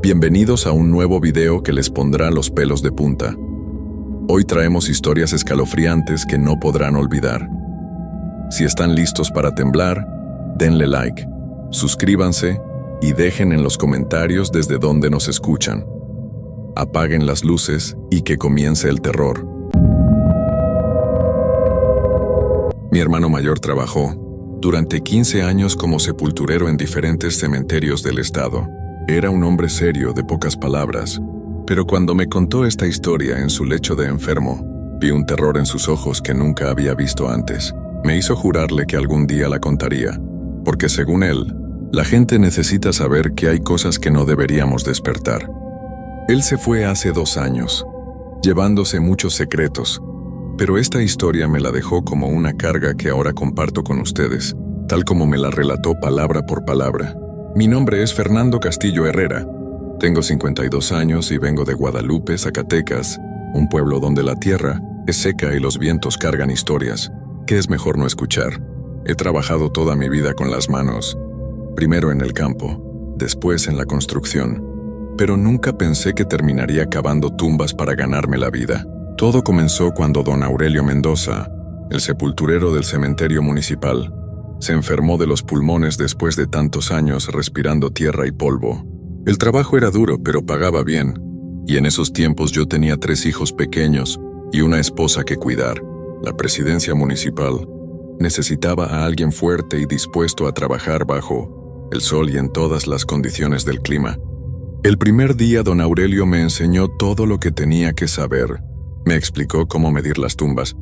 Bienvenidos a un nuevo video que les pondrá los pelos de punta. Hoy traemos historias escalofriantes que no podrán olvidar. Si están listos para temblar, denle like, suscríbanse y dejen en los comentarios desde dónde nos escuchan. Apaguen las luces y que comience el terror. Mi hermano mayor trabajó durante 15 años como sepulturero en diferentes cementerios del estado. Era un hombre serio, de pocas palabras, pero cuando me contó esta historia en su lecho de enfermo, vi un terror en sus ojos que nunca había visto antes. Me hizo jurarle que algún día la contaría, porque según él, la gente necesita saber que hay cosas que no deberíamos despertar. Él se fue hace 2 años, llevándose muchos secretos, pero esta historia me la dejó como una carga que ahora comparto con ustedes, tal como me la relató palabra por palabra. Mi nombre es Fernando Castillo Herrera. Tengo 52 años y vengo de Guadalupe, Zacatecas, un pueblo donde la tierra es seca y los vientos cargan historias que es mejor no escuchar. He trabajado toda mi vida con las manos, primero en el campo, después en la construcción, pero nunca pensé que terminaría cavando tumbas para ganarme la vida. Todo comenzó cuando don Aurelio Mendoza, el sepulturero del cementerio municipal, se enfermó de los pulmones después de tantos años respirando tierra y polvo. El trabajo era duro, pero pagaba bien, y en esos tiempos yo tenía 3 hijos pequeños y una esposa que cuidar. La presidencia municipal necesitaba a alguien fuerte y dispuesto a trabajar bajo el sol y en todas las condiciones del clima. El primer día don Aurelio me enseñó todo lo que tenía que saber. Me explicó cómo medir las tumbas,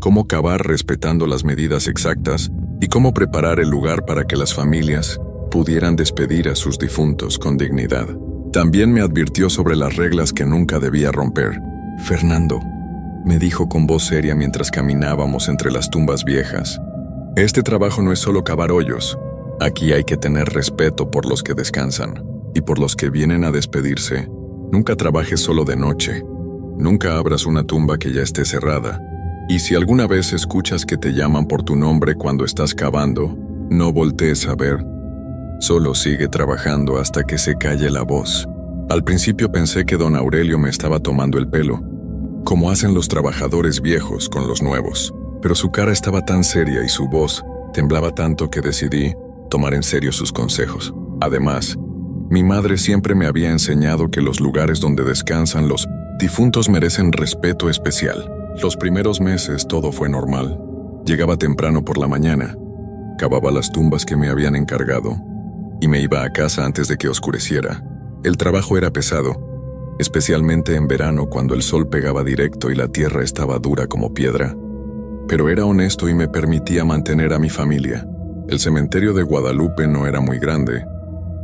cómo cavar respetando las medidas exactas y cómo preparar el lugar para que las familias pudieran despedir a sus difuntos con dignidad. También me advirtió sobre las reglas que nunca debía romper. «Fernando», me dijo con voz seria mientras caminábamos entre las tumbas viejas, «este trabajo no es solo cavar hoyos. Aquí hay que tener respeto por los que descansan y por los que vienen a despedirse. Nunca trabajes solo de noche. Nunca abras una tumba que ya esté cerrada. Y si alguna vez escuchas que te llaman por tu nombre cuando estás cavando, no voltees a ver. Solo sigue trabajando hasta que se calle la voz». Al principio pensé que don Aurelio me estaba tomando el pelo, como hacen los trabajadores viejos con los nuevos. Pero su cara estaba tan seria y su voz temblaba tanto que decidí tomar en serio sus consejos. Además, mi madre siempre me había enseñado que los lugares donde descansan los difuntos merecen respeto especial. Los primeros meses todo fue normal. Llegaba temprano por la mañana, cavaba las tumbas que me habían encargado y me iba a casa antes de que oscureciera. El trabajo era pesado, especialmente en verano cuando el sol pegaba directo y la tierra estaba dura como piedra. Pero era honesto y me permitía mantener a mi familia. El cementerio de Guadalupe no era muy grande,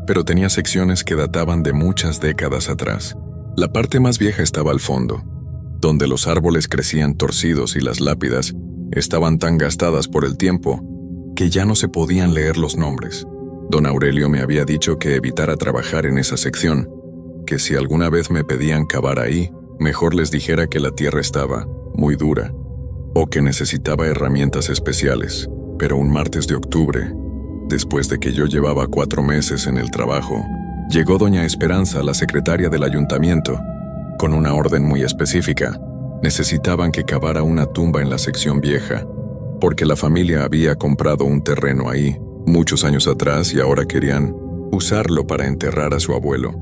pero tenía secciones que databan de muchas décadas atrás. La parte más vieja estaba al fondo, donde los árboles crecían torcidos y las lápidas estaban tan gastadas por el tiempo que ya no se podían leer los nombres. Don Aurelio me había dicho que evitara trabajar en esa sección, que si alguna vez me pedían cavar ahí, mejor les dijera que la tierra estaba muy dura o que necesitaba herramientas especiales. Pero un martes de octubre, después de que yo llevaba 4 meses en el trabajo, llegó doña Esperanza, la secretaria del ayuntamiento, con una orden muy específica. Necesitaban que cavara una tumba en la sección vieja, porque la familia había comprado un terreno ahí muchos años atrás y ahora querían usarlo para enterrar a su abuelo.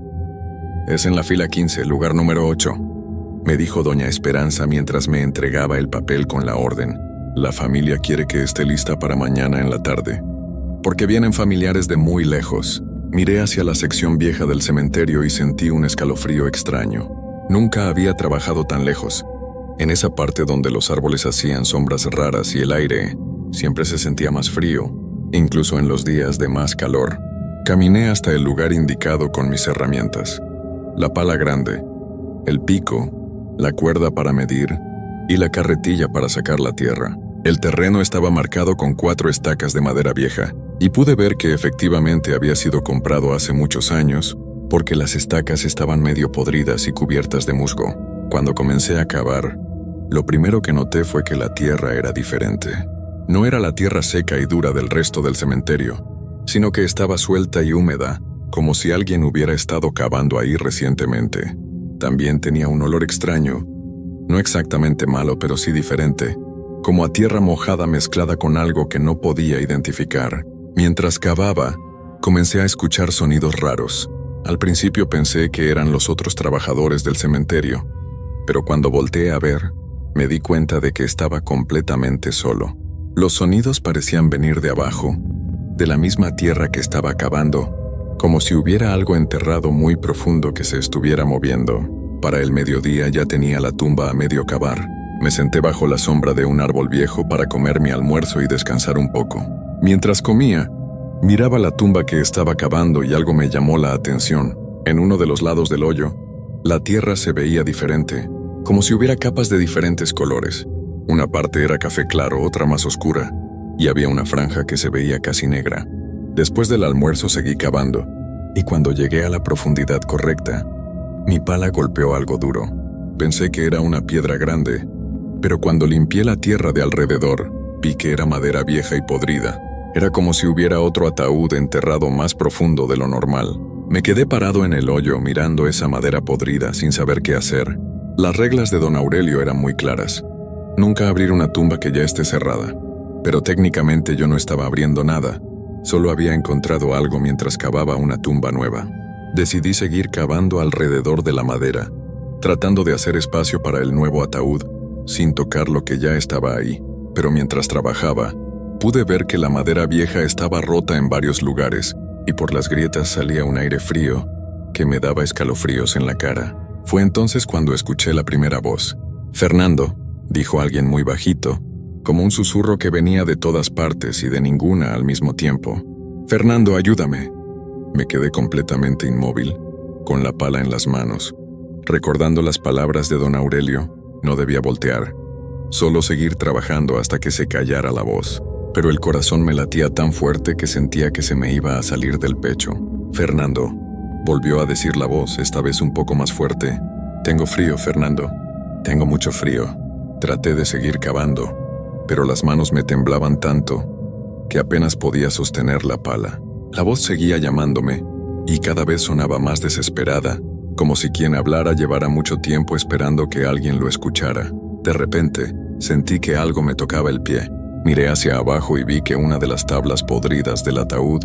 «Es en la fila 15, lugar número 8», me dijo doña Esperanza mientras me entregaba el papel con la orden. «La familia quiere que esté lista para mañana en la tarde, porque vienen familiares de muy lejos». Miré hacia la sección vieja del cementerio y sentí un escalofrío extraño. Nunca había trabajado tan lejos, en esa parte donde los árboles hacían sombras raras y el aire siempre se sentía más frío, incluso en los días de más calor. Caminé hasta el lugar indicado con mis herramientas: la pala grande, el pico, la cuerda para medir y la carretilla para sacar la tierra. El terreno estaba marcado con 4 estacas de madera vieja, y pude ver que efectivamente había sido comprado hace muchos años, porque las estacas estaban medio podridas y cubiertas de musgo. Cuando comencé a cavar, lo primero que noté fue que la tierra era diferente. No era la tierra seca y dura del resto del cementerio, sino que estaba suelta y húmeda, como si alguien hubiera estado cavando ahí recientemente. También tenía un olor extraño, no exactamente malo, pero sí diferente, como a tierra mojada mezclada con algo que no podía identificar. Mientras cavaba, comencé a escuchar sonidos raros. Al principio pensé que eran los otros trabajadores del cementerio, pero cuando volteé a ver, me di cuenta de que estaba completamente solo. Los sonidos parecían venir de abajo, de la misma tierra que estaba cavando, como si hubiera algo enterrado muy profundo que se estuviera moviendo. Para el mediodía ya tenía la tumba a medio cavar. Me senté bajo la sombra de un árbol viejo para comer mi almuerzo y descansar un poco. Mientras comía, miraba la tumba que estaba cavando y algo me llamó la atención. En uno de los lados del hoyo, la tierra se veía diferente, como si hubiera capas de diferentes colores. Una parte era café claro, otra más oscura, y había una franja que se veía casi negra. Después del almuerzo seguí cavando, y cuando llegué a la profundidad correcta, mi pala golpeó algo duro. Pensé que era una piedra grande, pero cuando limpié la tierra de alrededor, vi que era madera vieja y podrida. Era como si hubiera otro ataúd enterrado más profundo de lo normal. Me quedé parado en el hoyo mirando esa madera podrida sin saber qué hacer. Las reglas de don Aurelio eran muy claras. Nunca abrir una tumba que ya esté cerrada. Pero técnicamente yo no estaba abriendo nada. Solo había encontrado algo mientras cavaba una tumba nueva. Decidí seguir cavando alrededor de la madera, tratando de hacer espacio para el nuevo ataúd, sin tocar lo que ya estaba ahí. Pero mientras trabajaba, pude ver que la madera vieja estaba rota en varios lugares, y por las grietas salía un aire frío que me daba escalofríos en la cara. Fue entonces cuando escuché la primera voz. «Fernando», dijo alguien muy bajito, como un susurro que venía de todas partes y de ninguna al mismo tiempo. «Fernando, ayúdame». Me quedé completamente inmóvil, con la pala en las manos. Recordando las palabras de don Aurelio, no debía voltear, solo seguir trabajando hasta que se callara la voz. Pero el corazón me latía tan fuerte que sentía que se me iba a salir del pecho. «Fernando», volvió a decir la voz, esta vez un poco más fuerte. «Tengo frío, Fernando. Tengo mucho frío». Traté de seguir cavando, pero las manos me temblaban tanto que apenas podía sostener la pala. La voz seguía llamándome, y cada vez sonaba más desesperada, como si quien hablara llevara mucho tiempo esperando que alguien lo escuchara. De repente, sentí que algo me tocaba el pie. Miré hacia abajo y vi que una de las tablas podridas del ataúd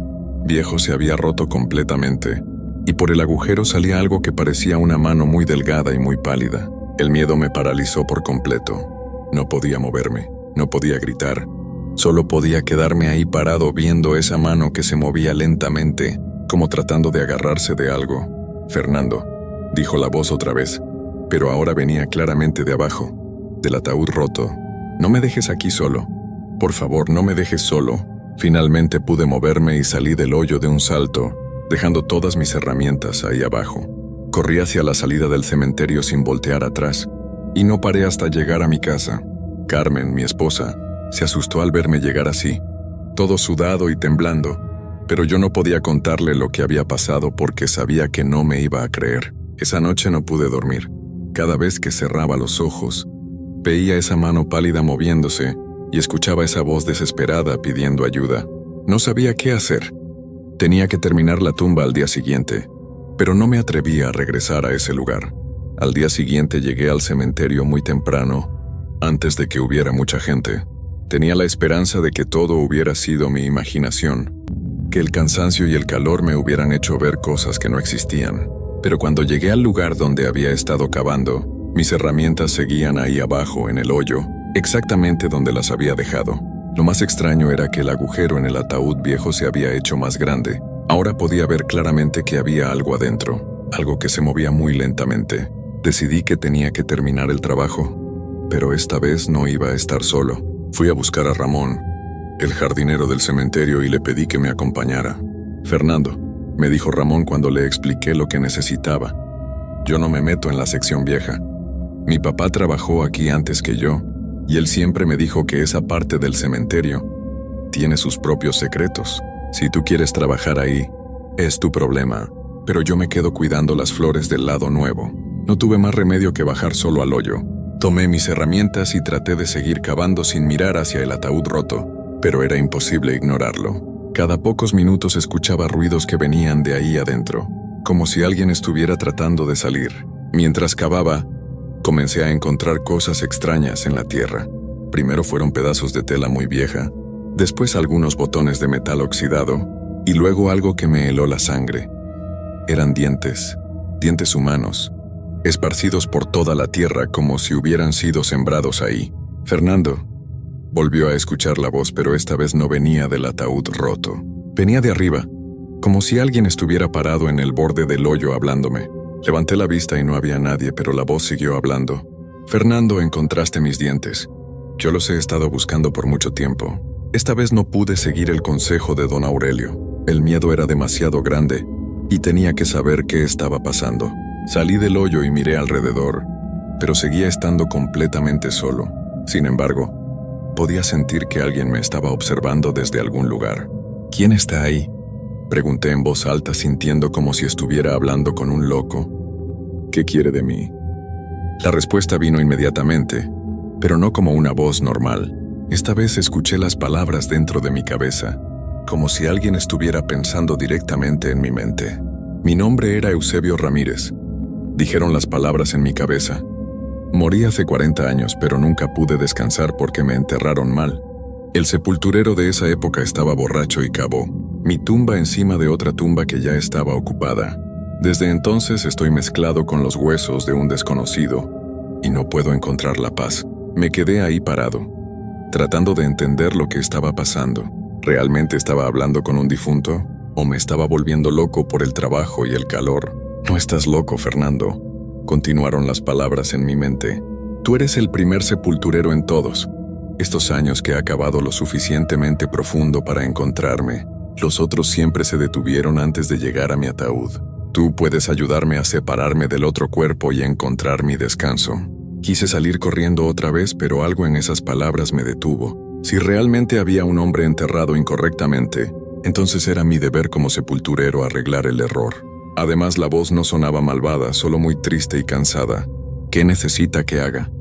viejo se había roto completamente, y por el agujero salía algo que parecía una mano muy delgada y muy pálida. El miedo me paralizó por completo. No podía moverme, no podía gritar. Solo podía quedarme ahí parado viendo esa mano que se movía lentamente, como tratando de agarrarse de algo. «Fernando», dijo la voz otra vez, pero ahora venía claramente de abajo, del ataúd roto. «No me dejes aquí solo. Por favor, no me dejes solo». Finalmente pude moverme y salí del hoyo de un salto, dejando todas mis herramientas ahí abajo. Corrí hacia la salida del cementerio sin voltear atrás, y no paré hasta llegar a mi casa. Carmen, mi esposa, se asustó al verme llegar así, todo sudado y temblando, pero yo no podía contarle lo que había pasado porque sabía que no me iba a creer. Esa noche no pude dormir. Cada vez que cerraba los ojos, veía esa mano pálida moviéndose y escuchaba esa voz desesperada pidiendo ayuda. No sabía qué hacer. Tenía que terminar la tumba al día siguiente, pero no me atrevía a regresar a ese lugar. Al día siguiente llegué al cementerio muy temprano, antes de que hubiera mucha gente. Tenía la esperanza de que todo hubiera sido mi imaginación, que el cansancio y el calor me hubieran hecho ver cosas que no existían. Pero cuando llegué al lugar donde había estado cavando, mis herramientas seguían ahí abajo en el hoyo, exactamente donde las había dejado. Lo más extraño era que el agujero en el ataúd viejo se había hecho más grande. Ahora podía ver claramente que había algo adentro, algo que se movía muy lentamente. Decidí que tenía que terminar el trabajo, pero esta vez no iba a estar solo. Fui a buscar a Ramón, el jardinero del cementerio, y le pedí que me acompañara. «Fernando», me dijo Ramón cuando le expliqué lo que necesitaba. «Yo no me meto en la sección vieja. Mi papá trabajó aquí antes que yo, y él siempre me dijo que esa parte del cementerio tiene sus propios secretos. Si tú quieres trabajar ahí, es tu problema, pero yo me quedo cuidando las flores del lado nuevo». No tuve más remedio que bajar solo al hoyo. Tomé mis herramientas y traté de seguir cavando sin mirar hacia el ataúd roto, pero era imposible ignorarlo. Cada pocos minutos escuchaba ruidos que venían de ahí adentro, como si alguien estuviera tratando de salir. Mientras cavaba, comencé a encontrar cosas extrañas en la tierra. Primero fueron pedazos de tela muy vieja, después algunos botones de metal oxidado, y luego algo que me heló la sangre. Eran dientes humanos, esparcidos por toda la tierra como si hubieran sido sembrados ahí. Fernando. Volvió a escuchar la voz, pero esta vez no venía del ataúd roto. Venía de arriba, como si alguien estuviera parado en el borde del hoyo hablándome. Levanté la vista y no había nadie, pero la voz siguió hablando. Fernando, encontraste mis dientes. Yo los he estado buscando por mucho tiempo. Esta vez no pude seguir el consejo de don Aurelio. El miedo era demasiado grande y tenía que saber qué estaba pasando. Salí del hoyo y miré alrededor, pero seguía estando completamente solo. Sin embargo, podía sentir que alguien me estaba observando desde algún lugar. ¿Quién está ahí?, pregunté en voz alta, sintiendo como si estuviera hablando con un loco. ¿Qué quiere de mí? La respuesta vino inmediatamente, pero no como una voz normal. Esta vez escuché las palabras dentro de mi cabeza, como si alguien estuviera pensando directamente en mi mente. Mi nombre era Eusebio Ramírez, dijeron las palabras en mi cabeza. Morí hace 40 años, pero nunca pude descansar porque me enterraron mal. El sepulturero de esa época estaba borracho y cavó mi tumba encima de otra tumba que ya estaba ocupada. Desde entonces estoy mezclado con los huesos de un desconocido y no puedo encontrar la paz. Me quedé ahí parado, tratando de entender lo que estaba pasando. ¿Realmente estaba hablando con un difunto? ¿O me estaba volviendo loco por el trabajo y el calor? No estás loco, Fernando, continuaron las palabras en mi mente. Tú eres el primer sepulturero en todos estos años que ha cavado lo suficientemente profundo para encontrarme. Los otros siempre se detuvieron antes de llegar a mi ataúd. Tú puedes ayudarme a separarme del otro cuerpo y encontrar mi descanso. Quise salir corriendo otra vez, pero algo en esas palabras me detuvo. Si realmente había un hombre enterrado incorrectamente, entonces era mi deber como sepulturero arreglar el error. Además, la voz no sonaba malvada, solo muy triste y cansada. ¿Qué necesita que haga?,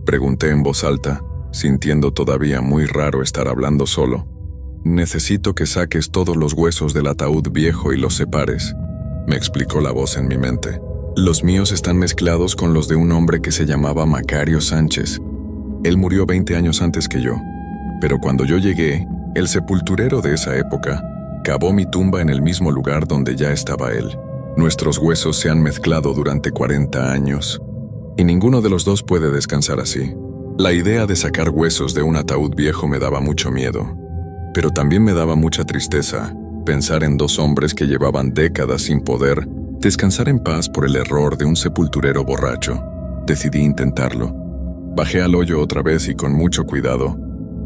pregunté en voz alta, sintiendo todavía muy raro estar hablando solo. Necesito que saques todos los huesos del ataúd viejo y los separes, me explicó la voz en mi mente. Los míos están mezclados con los de un hombre que se llamaba Macario Sánchez. Él murió 20 años antes que yo, pero cuando yo llegué, el sepulturero de esa época cavó mi tumba en el mismo lugar donde ya estaba él. Nuestros huesos se han mezclado durante 40 años, y ninguno de los dos puede descansar así. La idea de sacar huesos de un ataúd viejo me daba mucho miedo, pero también me daba mucha tristeza pensar en dos hombres que llevaban décadas sin poder descansar en paz por el error de un sepulturero borracho. Decidí intentarlo. Bajé al hoyo otra vez y con mucho cuidado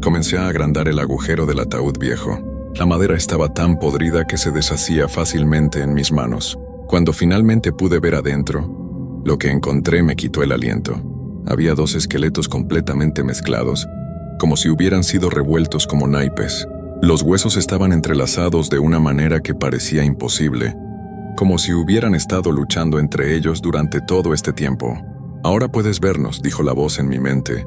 comencé a agrandar el agujero del ataúd viejo. La madera estaba tan podrida que se deshacía fácilmente en mis manos. Cuando finalmente pude ver adentro, lo que encontré me quitó el aliento. Había dos esqueletos completamente mezclados, como si hubieran sido revueltos como naipes. Los huesos estaban entrelazados de una manera que parecía imposible, como si hubieran estado luchando entre ellos durante todo este tiempo. Ahora puedes vernos, dijo la voz en mi mente,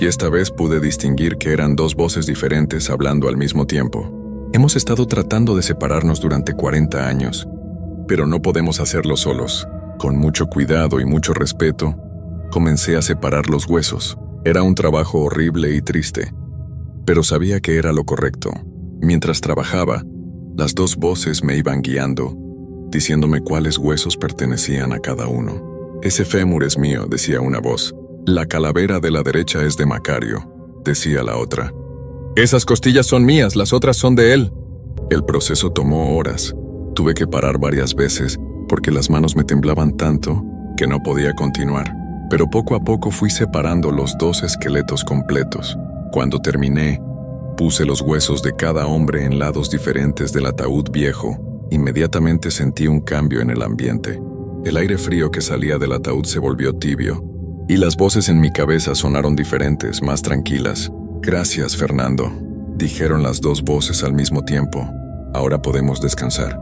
y esta vez pude distinguir que eran dos voces diferentes hablando al mismo tiempo. Hemos estado tratando de separarnos durante 40 años, pero no podemos hacerlo solos. Con mucho cuidado y mucho respeto, comencé a separar los huesos. Era un trabajo horrible y triste, pero sabía que era lo correcto. Mientras trabajaba, las dos voces me iban guiando, diciéndome cuáles huesos pertenecían a cada uno. Ese fémur es mío, decía una voz. La calavera de la derecha es de Macario, decía la otra. Esas costillas son mías, las otras son de él. El proceso tomó horas. Tuve que parar varias veces porque las manos me temblaban tanto que no podía continuar. Pero poco a poco fui separando los dos esqueletos completos. Cuando terminé, puse los huesos de cada hombre en lados diferentes del ataúd viejo. Inmediatamente sentí un cambio en el ambiente. El aire frío que salía del ataúd se volvió tibio, y las voces en mi cabeza sonaron diferentes, más tranquilas. Gracias, Fernando, dijeron las dos voces al mismo tiempo. Ahora podemos descansar.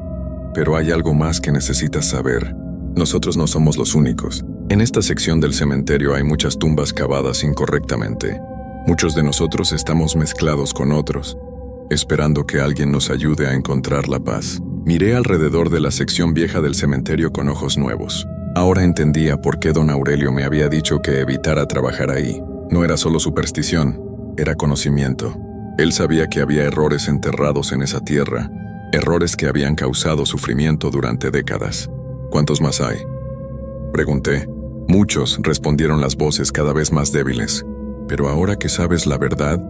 Pero hay algo más que necesitas saber. Nosotros no somos los únicos. En esta sección del cementerio hay muchas tumbas cavadas incorrectamente. Muchos de nosotros estamos mezclados con otros. esperando que alguien nos ayude a encontrar la paz. Miré alrededor de la sección vieja del cementerio con ojos nuevos. Ahora entendía por qué don Aurelio me había dicho que evitara trabajar ahí. No era solo superstición, era conocimiento. Él sabía que había errores enterrados en esa tierra, errores que habían causado sufrimiento durante décadas. ¿Cuántos más hay?, pregunté. Muchos, respondieron las voces cada vez más débiles. Pero ahora que sabes la verdad,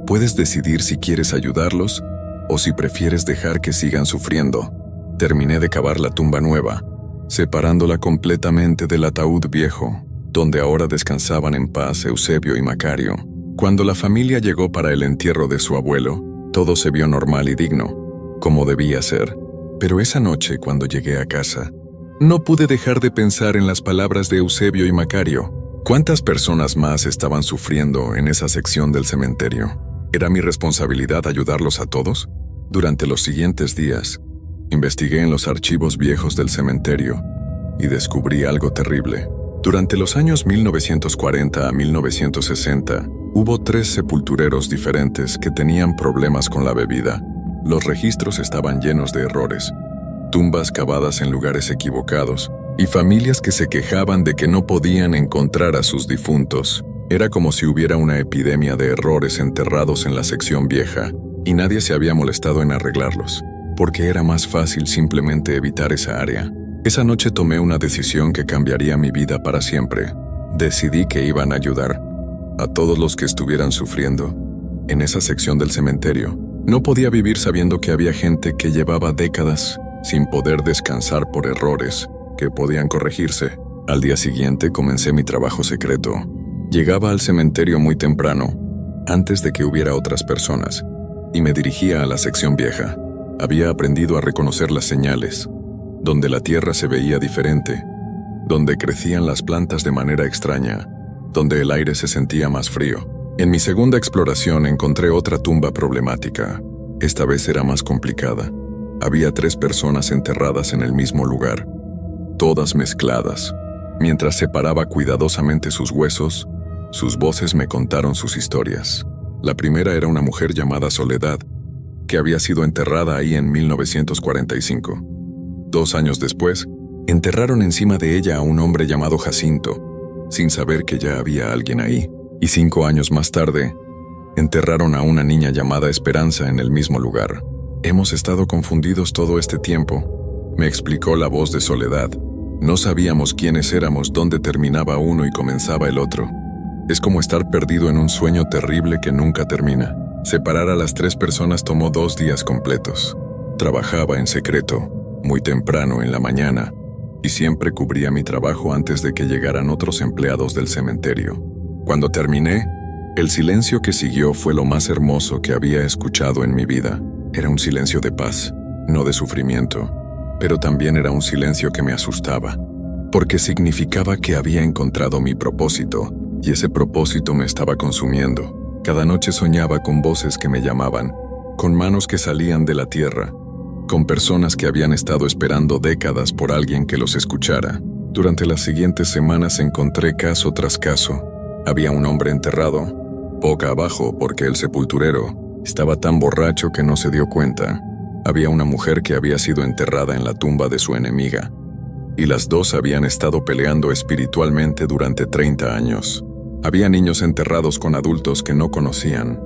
puedes decidir si quieres ayudarlos o si prefieres dejar que sigan sufriendo. Terminé de cavar la tumba nueva, separándola completamente del ataúd viejo, donde ahora descansaban en paz Eusebio y Macario. Cuando la familia llegó para el entierro de su abuelo, todo se vio normal y digno, como debía ser. Pero esa noche, cuando llegué a casa, no pude dejar de pensar en las palabras de Eusebio y Macario. ¿Cuántas personas más estaban sufriendo en esa sección del cementerio? ¿Era mi responsabilidad ayudarlos a todos? Durante los siguientes días, investigué en los archivos viejos del cementerio y descubrí algo terrible. Durante los años 1940 a 1960, hubo 3 sepultureros diferentes que tenían problemas con la bebida. Los registros estaban llenos de errores, tumbas cavadas en lugares equivocados y familias que se quejaban de que no podían encontrar a sus difuntos. Era como si hubiera una epidemia de errores enterrados en la sección vieja y nadie se había molestado en arreglarlos, porque era más fácil simplemente evitar esa área. Esa noche tomé una decisión que cambiaría mi vida para siempre. Decidí que iban a ayudar a todos los que estuvieran sufriendo en esa sección del cementerio. No podía vivir sabiendo que había gente que llevaba décadas sin poder descansar por errores que podían corregirse. Al día siguiente comencé mi trabajo secreto. Llegaba al cementerio muy temprano, antes de que hubiera otras personas, y me dirigía a la sección vieja. Había aprendido a reconocer las señales, donde la tierra se veía diferente, donde crecían las plantas de manera extraña, donde el aire se sentía más frío. En mi segunda exploración encontré otra tumba problemática. Esta vez era más complicada. Había 3 personas enterradas en el mismo lugar, todas mezcladas. Mientras separaba cuidadosamente sus huesos, sus voces me contaron sus historias. La primera era una mujer llamada Soledad, que había sido enterrada ahí en 1945. 2 años después, enterraron encima de ella a un hombre llamado Jacinto, sin saber que ya había alguien ahí. Y 5 años más tarde, enterraron a una niña llamada Esperanza en el mismo lugar. Hemos estado confundidos todo este tiempo, me explicó la voz de Soledad. No sabíamos quiénes éramos, dónde terminaba uno y comenzaba el otro. Es como estar perdido en un sueño terrible que nunca termina. Separar a las 3 personas tomó 2 días completos. Trabajaba en secreto, muy temprano en la mañana, y siempre cubría mi trabajo antes de que llegaran otros empleados del cementerio. Cuando terminé, el silencio que siguió fue lo más hermoso que había escuchado en mi vida. Era un silencio de paz, no de sufrimiento, pero también era un silencio que me asustaba, porque significaba que había encontrado mi propósito, y ese propósito me estaba consumiendo. Cada noche soñaba con voces que me llamaban, con manos que salían de la tierra, con personas que habían estado esperando décadas por alguien que los escuchara. Durante las siguientes semanas encontré caso tras caso. Había un hombre enterrado, boca abajo porque el sepulturero estaba tan borracho que no se dio cuenta. Había una mujer que había sido enterrada en la tumba de su enemiga, y las 2 habían estado peleando espiritualmente durante 30 años. Había niños enterrados con adultos que no conocían,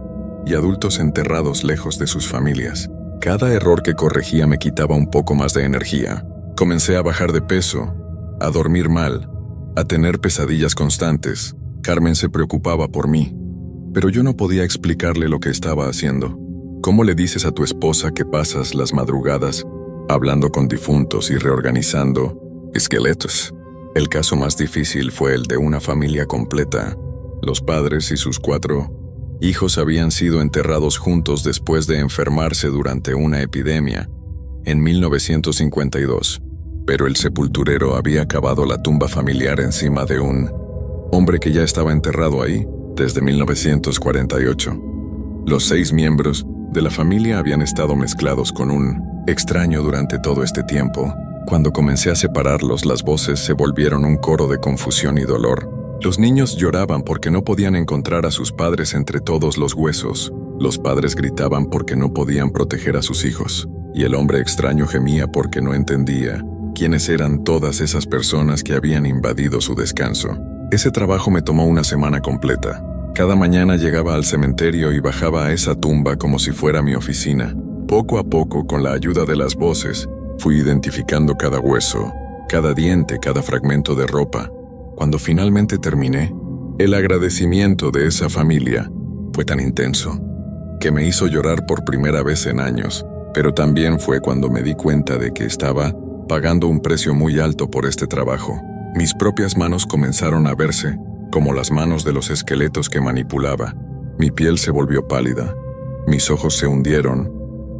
y adultos enterrados lejos de sus familias. Cada error que corregía me quitaba un poco más de energía. Comencé a bajar de peso, a dormir mal, a tener pesadillas constantes. Carmen se preocupaba por mí, pero yo no podía explicarle lo que estaba haciendo. ¿Cómo le dices a tu esposa que pasas las madrugadas hablando con difuntos y reorganizando esqueletos? El caso más difícil fue el de una familia completa. Los padres y sus 4 hijos habían sido enterrados juntos después de enfermarse durante una epidemia en 1952, pero el sepulturero había cavado la tumba familiar encima de un hombre que ya estaba enterrado ahí desde 1948. Los 6 miembros de la familia habían estado mezclados con un extraño durante todo este tiempo. Cuando comencé a separarlos, las voces se volvieron un coro de confusión y dolor. Los niños lloraban porque no podían encontrar a sus padres entre todos los huesos. Los padres gritaban porque no podían proteger a sus hijos, y el hombre extraño gemía porque no entendía quiénes eran todas esas personas que habían invadido su descanso. Ese trabajo me tomó una semana completa. Cada mañana llegaba al cementerio y bajaba a esa tumba como si fuera mi oficina. Poco a poco, con la ayuda de las voces, fui identificando cada hueso, cada diente, cada fragmento de ropa. Cuando finalmente terminé, el agradecimiento de esa familia fue tan intenso que me hizo llorar por primera vez en años, pero también fue cuando me di cuenta de que estaba pagando un precio muy alto por este trabajo. Mis propias manos comenzaron a verse como las manos de los esqueletos que manipulaba. Mi piel se volvió pálida, mis ojos se hundieron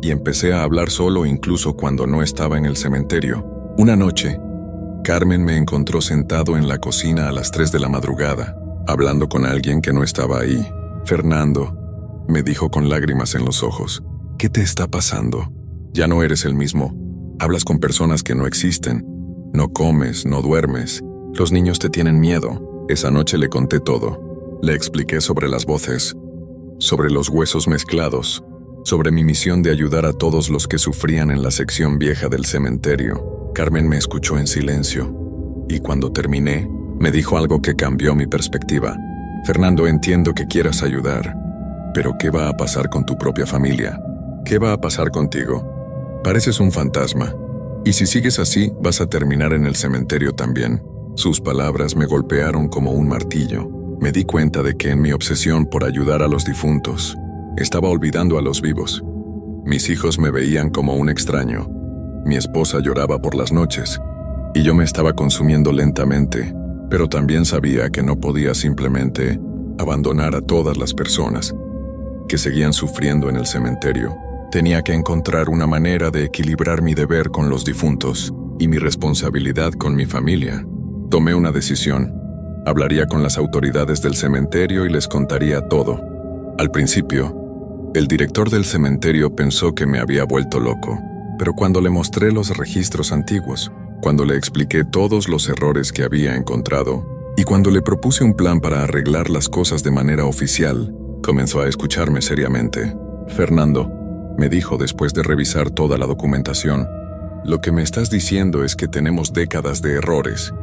y empecé a hablar solo incluso cuando no estaba en el cementerio. Una noche, Carmen me encontró sentado en la cocina a las 3 de la madrugada, hablando con alguien que no estaba ahí. Fernando, me dijo con lágrimas en los ojos, ¿qué te está pasando? Ya no eres el mismo. Hablas con personas que no existen. No comes, no duermes. Los niños te tienen miedo. Esa noche le conté todo. Le expliqué sobre las voces, sobre los huesos mezclados, sobre mi misión de ayudar a todos los que sufrían en la sección vieja del cementerio. Carmen me escuchó en silencio, y cuando terminé, me dijo algo que cambió mi perspectiva. Fernando, entiendo que quieras ayudar, pero ¿qué va a pasar con tu propia familia? ¿Qué va a pasar contigo? Pareces un fantasma, y si sigues así, vas a terminar en el cementerio también. Sus palabras me golpearon como un martillo. Me di cuenta de que en mi obsesión por ayudar a los difuntos, estaba olvidando a los vivos. Mis hijos me veían como un extraño. Mi esposa lloraba por las noches, y yo me estaba consumiendo lentamente, pero también sabía que no podía simplemente abandonar a todas las personas que seguían sufriendo en el cementerio. Tenía que encontrar una manera de equilibrar mi deber con los difuntos y mi responsabilidad con mi familia. Tomé una decisión. Hablaría con las autoridades del cementerio y les contaría todo. Al principio, el director del cementerio pensó que me había vuelto loco, pero cuando le mostré los registros antiguos, cuando le expliqué todos los errores que había encontrado, y cuando le propuse un plan para arreglar las cosas de manera oficial, comenzó a escucharme seriamente. Fernando, me dijo después de revisar toda la documentación, lo que me estás diciendo es que tenemos décadas de errores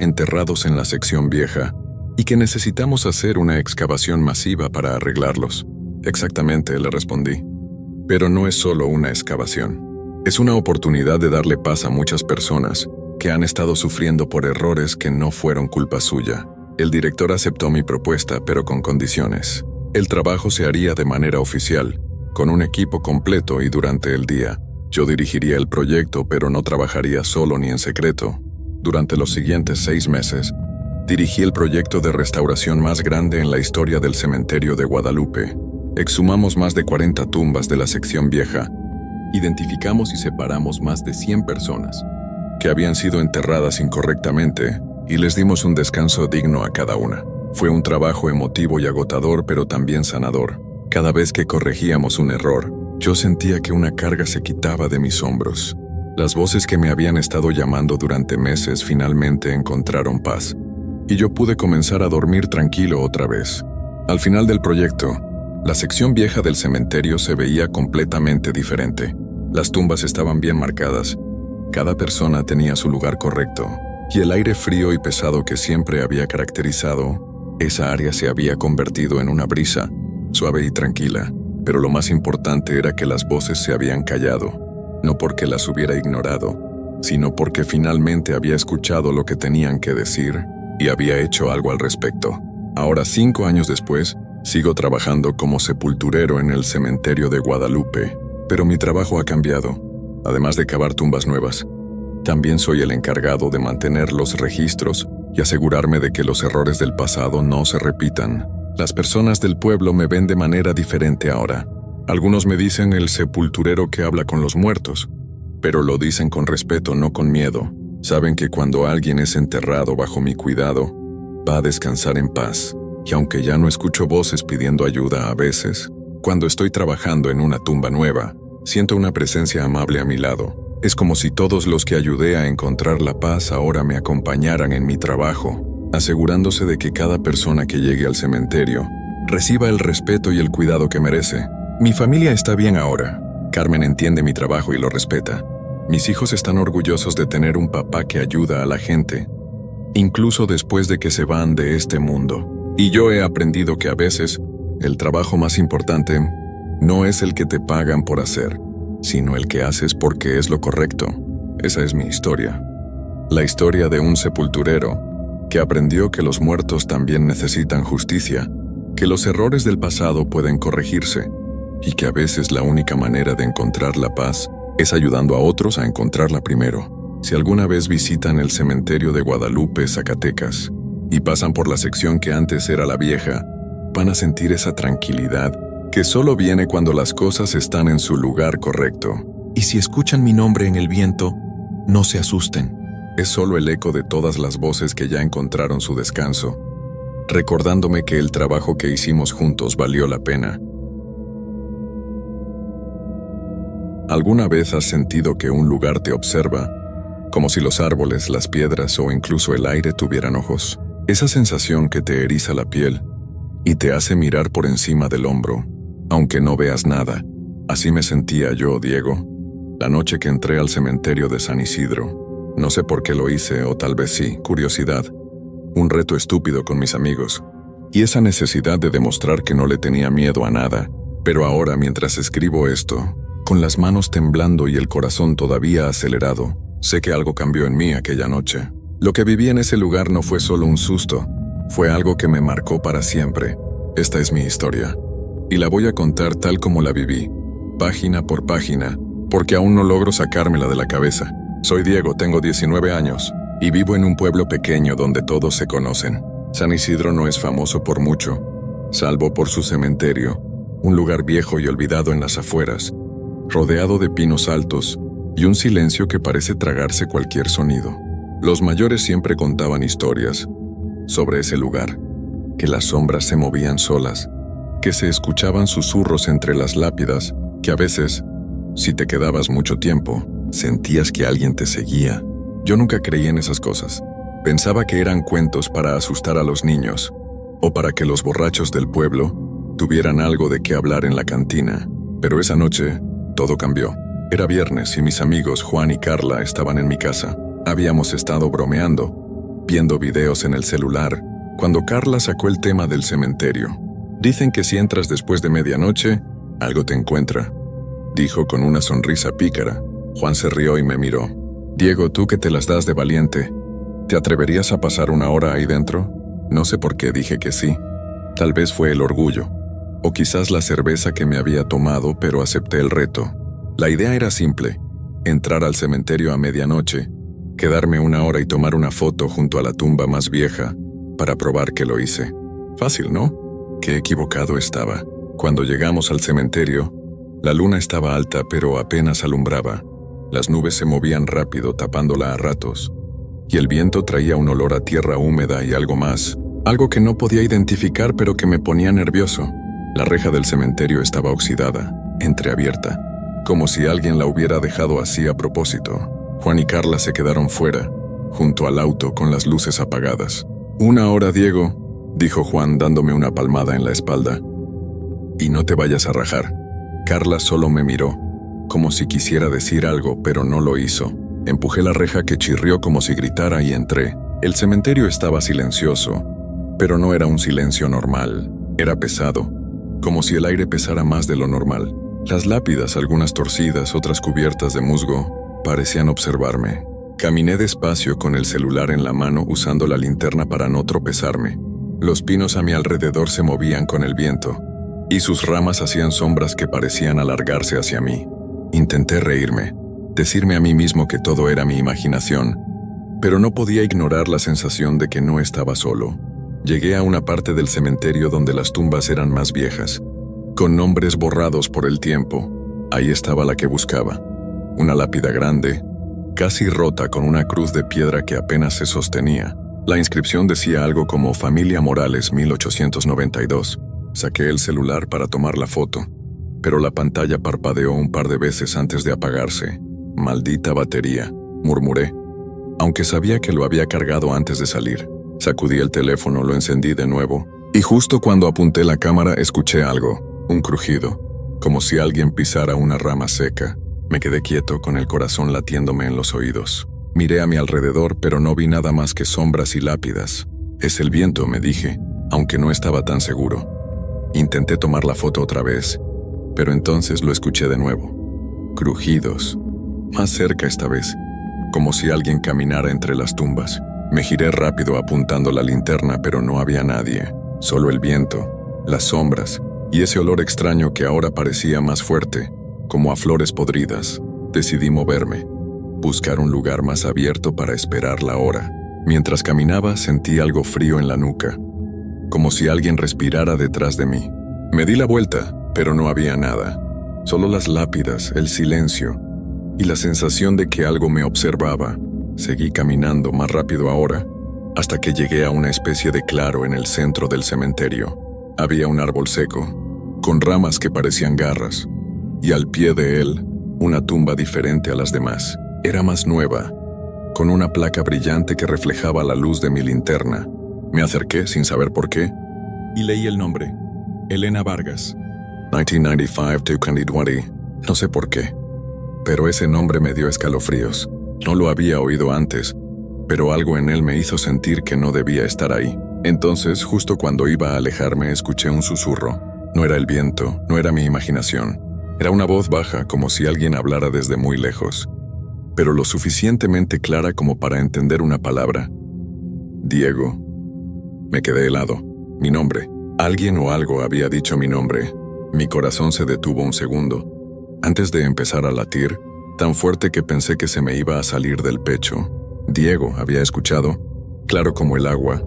enterrados en la sección vieja y que necesitamos hacer una excavación masiva para arreglarlos. Exactamente, le respondí. Pero no es solo una excavación. Es una oportunidad de darle paz a muchas personas que han estado sufriendo por errores que no fueron culpa suya. El director aceptó mi propuesta, pero con condiciones. El trabajo se haría de manera oficial, con un equipo completo y durante el día. Yo dirigiría el proyecto, pero no trabajaría solo ni en secreto. Durante los siguientes 6 meses, dirigí el proyecto de restauración más grande en la historia del cementerio de Guadalupe. Exhumamos más de 40 tumbas de la sección vieja. Identificamos y separamos más de 100 personas que habían sido enterradas incorrectamente y les dimos un descanso digno a cada una. Fue un trabajo emotivo y agotador, pero también sanador. Cada vez que corregíamos un error, yo sentía que una carga se quitaba de mis hombros. Las voces que me habían estado llamando durante meses finalmente encontraron paz, y yo pude comenzar a dormir tranquilo otra vez. Al final del proyecto, la sección vieja del cementerio se veía completamente diferente. Las tumbas estaban bien marcadas, cada persona tenía su lugar correcto, y el aire frío y pesado que siempre había caracterizado esa área se había convertido en una brisa, suave y tranquila. Pero lo más importante era que las voces se habían callado, no porque las hubiera ignorado, sino porque finalmente había escuchado lo que tenían que decir y había hecho algo al respecto. Ahora, 5 años después, sigo trabajando como sepulturero en el cementerio de Guadalupe, pero mi trabajo ha cambiado. Además de cavar tumbas nuevas, también soy el encargado de mantener los registros y asegurarme de que los errores del pasado no se repitan. Las personas del pueblo me ven de manera diferente ahora. Algunos me dicen el sepulturero que habla con los muertos, pero lo dicen con respeto, no con miedo. Saben que cuando alguien es enterrado bajo mi cuidado, va a descansar en paz. Y aunque ya no escucho voces pidiendo ayuda a veces, cuando estoy trabajando en una tumba nueva, siento una presencia amable a mi lado. Es como si todos los que ayudé a encontrar la paz ahora me acompañaran en mi trabajo, asegurándose de que cada persona que llegue al cementerio reciba el respeto y el cuidado que merece. Mi familia está bien ahora. Carmen entiende mi trabajo y lo respeta. Mis hijos están orgullosos de tener un papá que ayuda a la gente, incluso después de que se van de este mundo. Y yo he aprendido que a veces el trabajo más importante no es el que te pagan por hacer, sino el que haces porque es lo correcto. Esa es mi historia. La historia de un sepulturero que aprendió que los muertos también necesitan justicia, que los errores del pasado pueden corregirse y que a veces la única manera de encontrar la paz es ayudando a otros a encontrarla primero. Si alguna vez visitan el cementerio de Guadalupe, Zacatecas, y pasan por la sección que antes era la vieja, van a sentir esa tranquilidad que solo viene cuando las cosas están en su lugar correcto. Y si escuchan mi nombre en el viento, no se asusten. Es solo el eco de todas las voces que ya encontraron su descanso, recordándome que el trabajo que hicimos juntos valió la pena. ¿Alguna vez has sentido que un lugar te observa, como si los árboles, las piedras o incluso el aire tuvieran ojos? Esa sensación que te eriza la piel y te hace mirar por encima del hombro, aunque no veas nada. Así me sentía yo, Diego, la noche que entré al cementerio de San Isidro. No sé por qué lo hice, o tal vez sí, curiosidad, un reto estúpido con mis amigos, y esa necesidad de demostrar que no le tenía miedo a nada. Pero ahora, mientras escribo esto, con las manos temblando y el corazón todavía acelerado, sé que algo cambió en mí aquella noche. Lo que viví en ese lugar no fue solo un susto, fue algo que me marcó para siempre. Esta es mi historia, y la voy a contar tal como la viví, página por página, porque aún no logro sacármela de la cabeza. Soy Diego, tengo 19 años, y vivo en un pueblo pequeño donde todos se conocen. San Isidro no es famoso por mucho, salvo por su cementerio, un lugar viejo y olvidado en las afueras, rodeado de pinos altos y un silencio que parece tragarse cualquier sonido. Los mayores siempre contaban historias sobre ese lugar, que las sombras se movían solas, que se escuchaban susurros entre las lápidas, que a veces, si te quedabas mucho tiempo, sentías que alguien te seguía. Yo nunca creí en esas cosas. Pensaba que eran cuentos para asustar a los niños, o para que los borrachos del pueblo tuvieran algo de qué hablar en la cantina. Pero esa noche, todo cambió. Era viernes y mis amigos Juan y Carla estaban en mi casa. Habíamos estado bromeando, viendo videos en el celular, cuando Carla sacó el tema del cementerio. Dicen que si entras después de medianoche, algo te encuentra, dijo con una sonrisa pícara. Juan se rió y me miró. Diego, tú que te las das de valiente, ¿te atreverías a pasar una hora ahí dentro? No sé por qué dije que sí. Tal vez fue el orgullo, o quizás la cerveza que me había tomado, pero acepté el reto. La idea era simple: entrar al cementerio a medianoche, quedarme una hora y tomar una foto junto a la tumba más vieja para probar que lo hice. Fácil, ¿no? Qué equivocado estaba. Cuando llegamos al cementerio, la luna estaba alta pero apenas alumbraba. Las nubes se movían rápido tapándola a ratos, y el viento traía un olor a tierra húmeda y algo más, algo que no podía identificar pero que me ponía nervioso. La reja del cementerio estaba oxidada, entreabierta, como si alguien la hubiera dejado así a propósito. Juan y Carla se quedaron fuera, junto al auto con las luces apagadas. «Una hora, Diego», dijo Juan dándome una palmada en la espalda. «Y no te vayas a rajar». Carla solo me miró, como si quisiera decir algo, pero no lo hizo. Empujé la reja que chirrió como si gritara y entré. El cementerio estaba silencioso, pero no era un silencio normal. Era pesado, como si el aire pesara más de lo normal. Las lápidas, algunas torcidas, otras cubiertas de musgo, parecían observarme. Caminé despacio con el celular en la mano usando la linterna para no tropezarme. Los pinos a mi alrededor se movían con el viento, y sus ramas hacían sombras que parecían alargarse hacia mí. Intenté reírme, decirme a mí mismo que todo era mi imaginación, pero no podía ignorar la sensación de que no estaba solo. Llegué a una parte del cementerio donde las tumbas eran más viejas, con nombres borrados por el tiempo. Ahí estaba la que buscaba, una lápida grande, casi rota, con una cruz de piedra que apenas se sostenía. La inscripción decía algo como Familia Morales 1892. Saqué el celular para tomar la foto, pero la pantalla parpadeó un par de veces antes de apagarse. «Maldita batería», murmuré, aunque sabía que lo había cargado antes de salir. Sacudí el teléfono, lo encendí de nuevo, Y justo cuando apunté la cámara escuché algo, un crujido, como si alguien pisara una rama seca. Me quedé quieto con el corazón latiéndome en los oídos. Miré a mi alrededor, pero no vi nada más que sombras y lápidas. Es el viento, me dije, aunque no estaba tan seguro. Intenté tomar la foto otra vez, pero entonces lo escuché de nuevo. Crujidos. Más cerca esta vez, como si alguien caminara entre las tumbas. Me giré rápido apuntando la linterna, pero no había nadie. Solo el viento, las sombras y ese olor extraño que ahora parecía más fuerte, como a flores podridas. Decidí moverme, buscar un lugar más abierto para esperar la hora. Mientras caminaba sentí algo frío en la nuca, como si alguien respirara detrás de mí. Me di la vuelta, pero no había nada. Solo las lápidas, el silencio y la sensación de que algo me observaba. Seguí caminando más rápido ahora, hasta que llegué a una especie de claro en el centro del cementerio. Había un árbol seco, con ramas que parecían garras, y al pie de él, una tumba diferente a las demás. Era más nueva, con una placa brillante que reflejaba la luz de mi linterna. Me acerqué sin saber por qué, y leí el nombre, Elena Vargas. 1995-2020, no sé por qué, pero ese nombre me dio escalofríos. No lo había oído antes, pero algo en él me hizo sentir que no debía estar ahí. Entonces, justo cuando iba a alejarme, escuché un susurro. No era el viento, no era mi imaginación. Era una voz baja, como si alguien hablara desde muy lejos, pero lo suficientemente clara como para entender una palabra. Diego. Me quedé helado. Mi nombre. Alguien o algo había dicho mi nombre. Mi corazón se detuvo un segundo, antes de empezar a latir, tan fuerte que pensé que se me iba a salir del pecho. Diego, había escuchado, claro como el agua,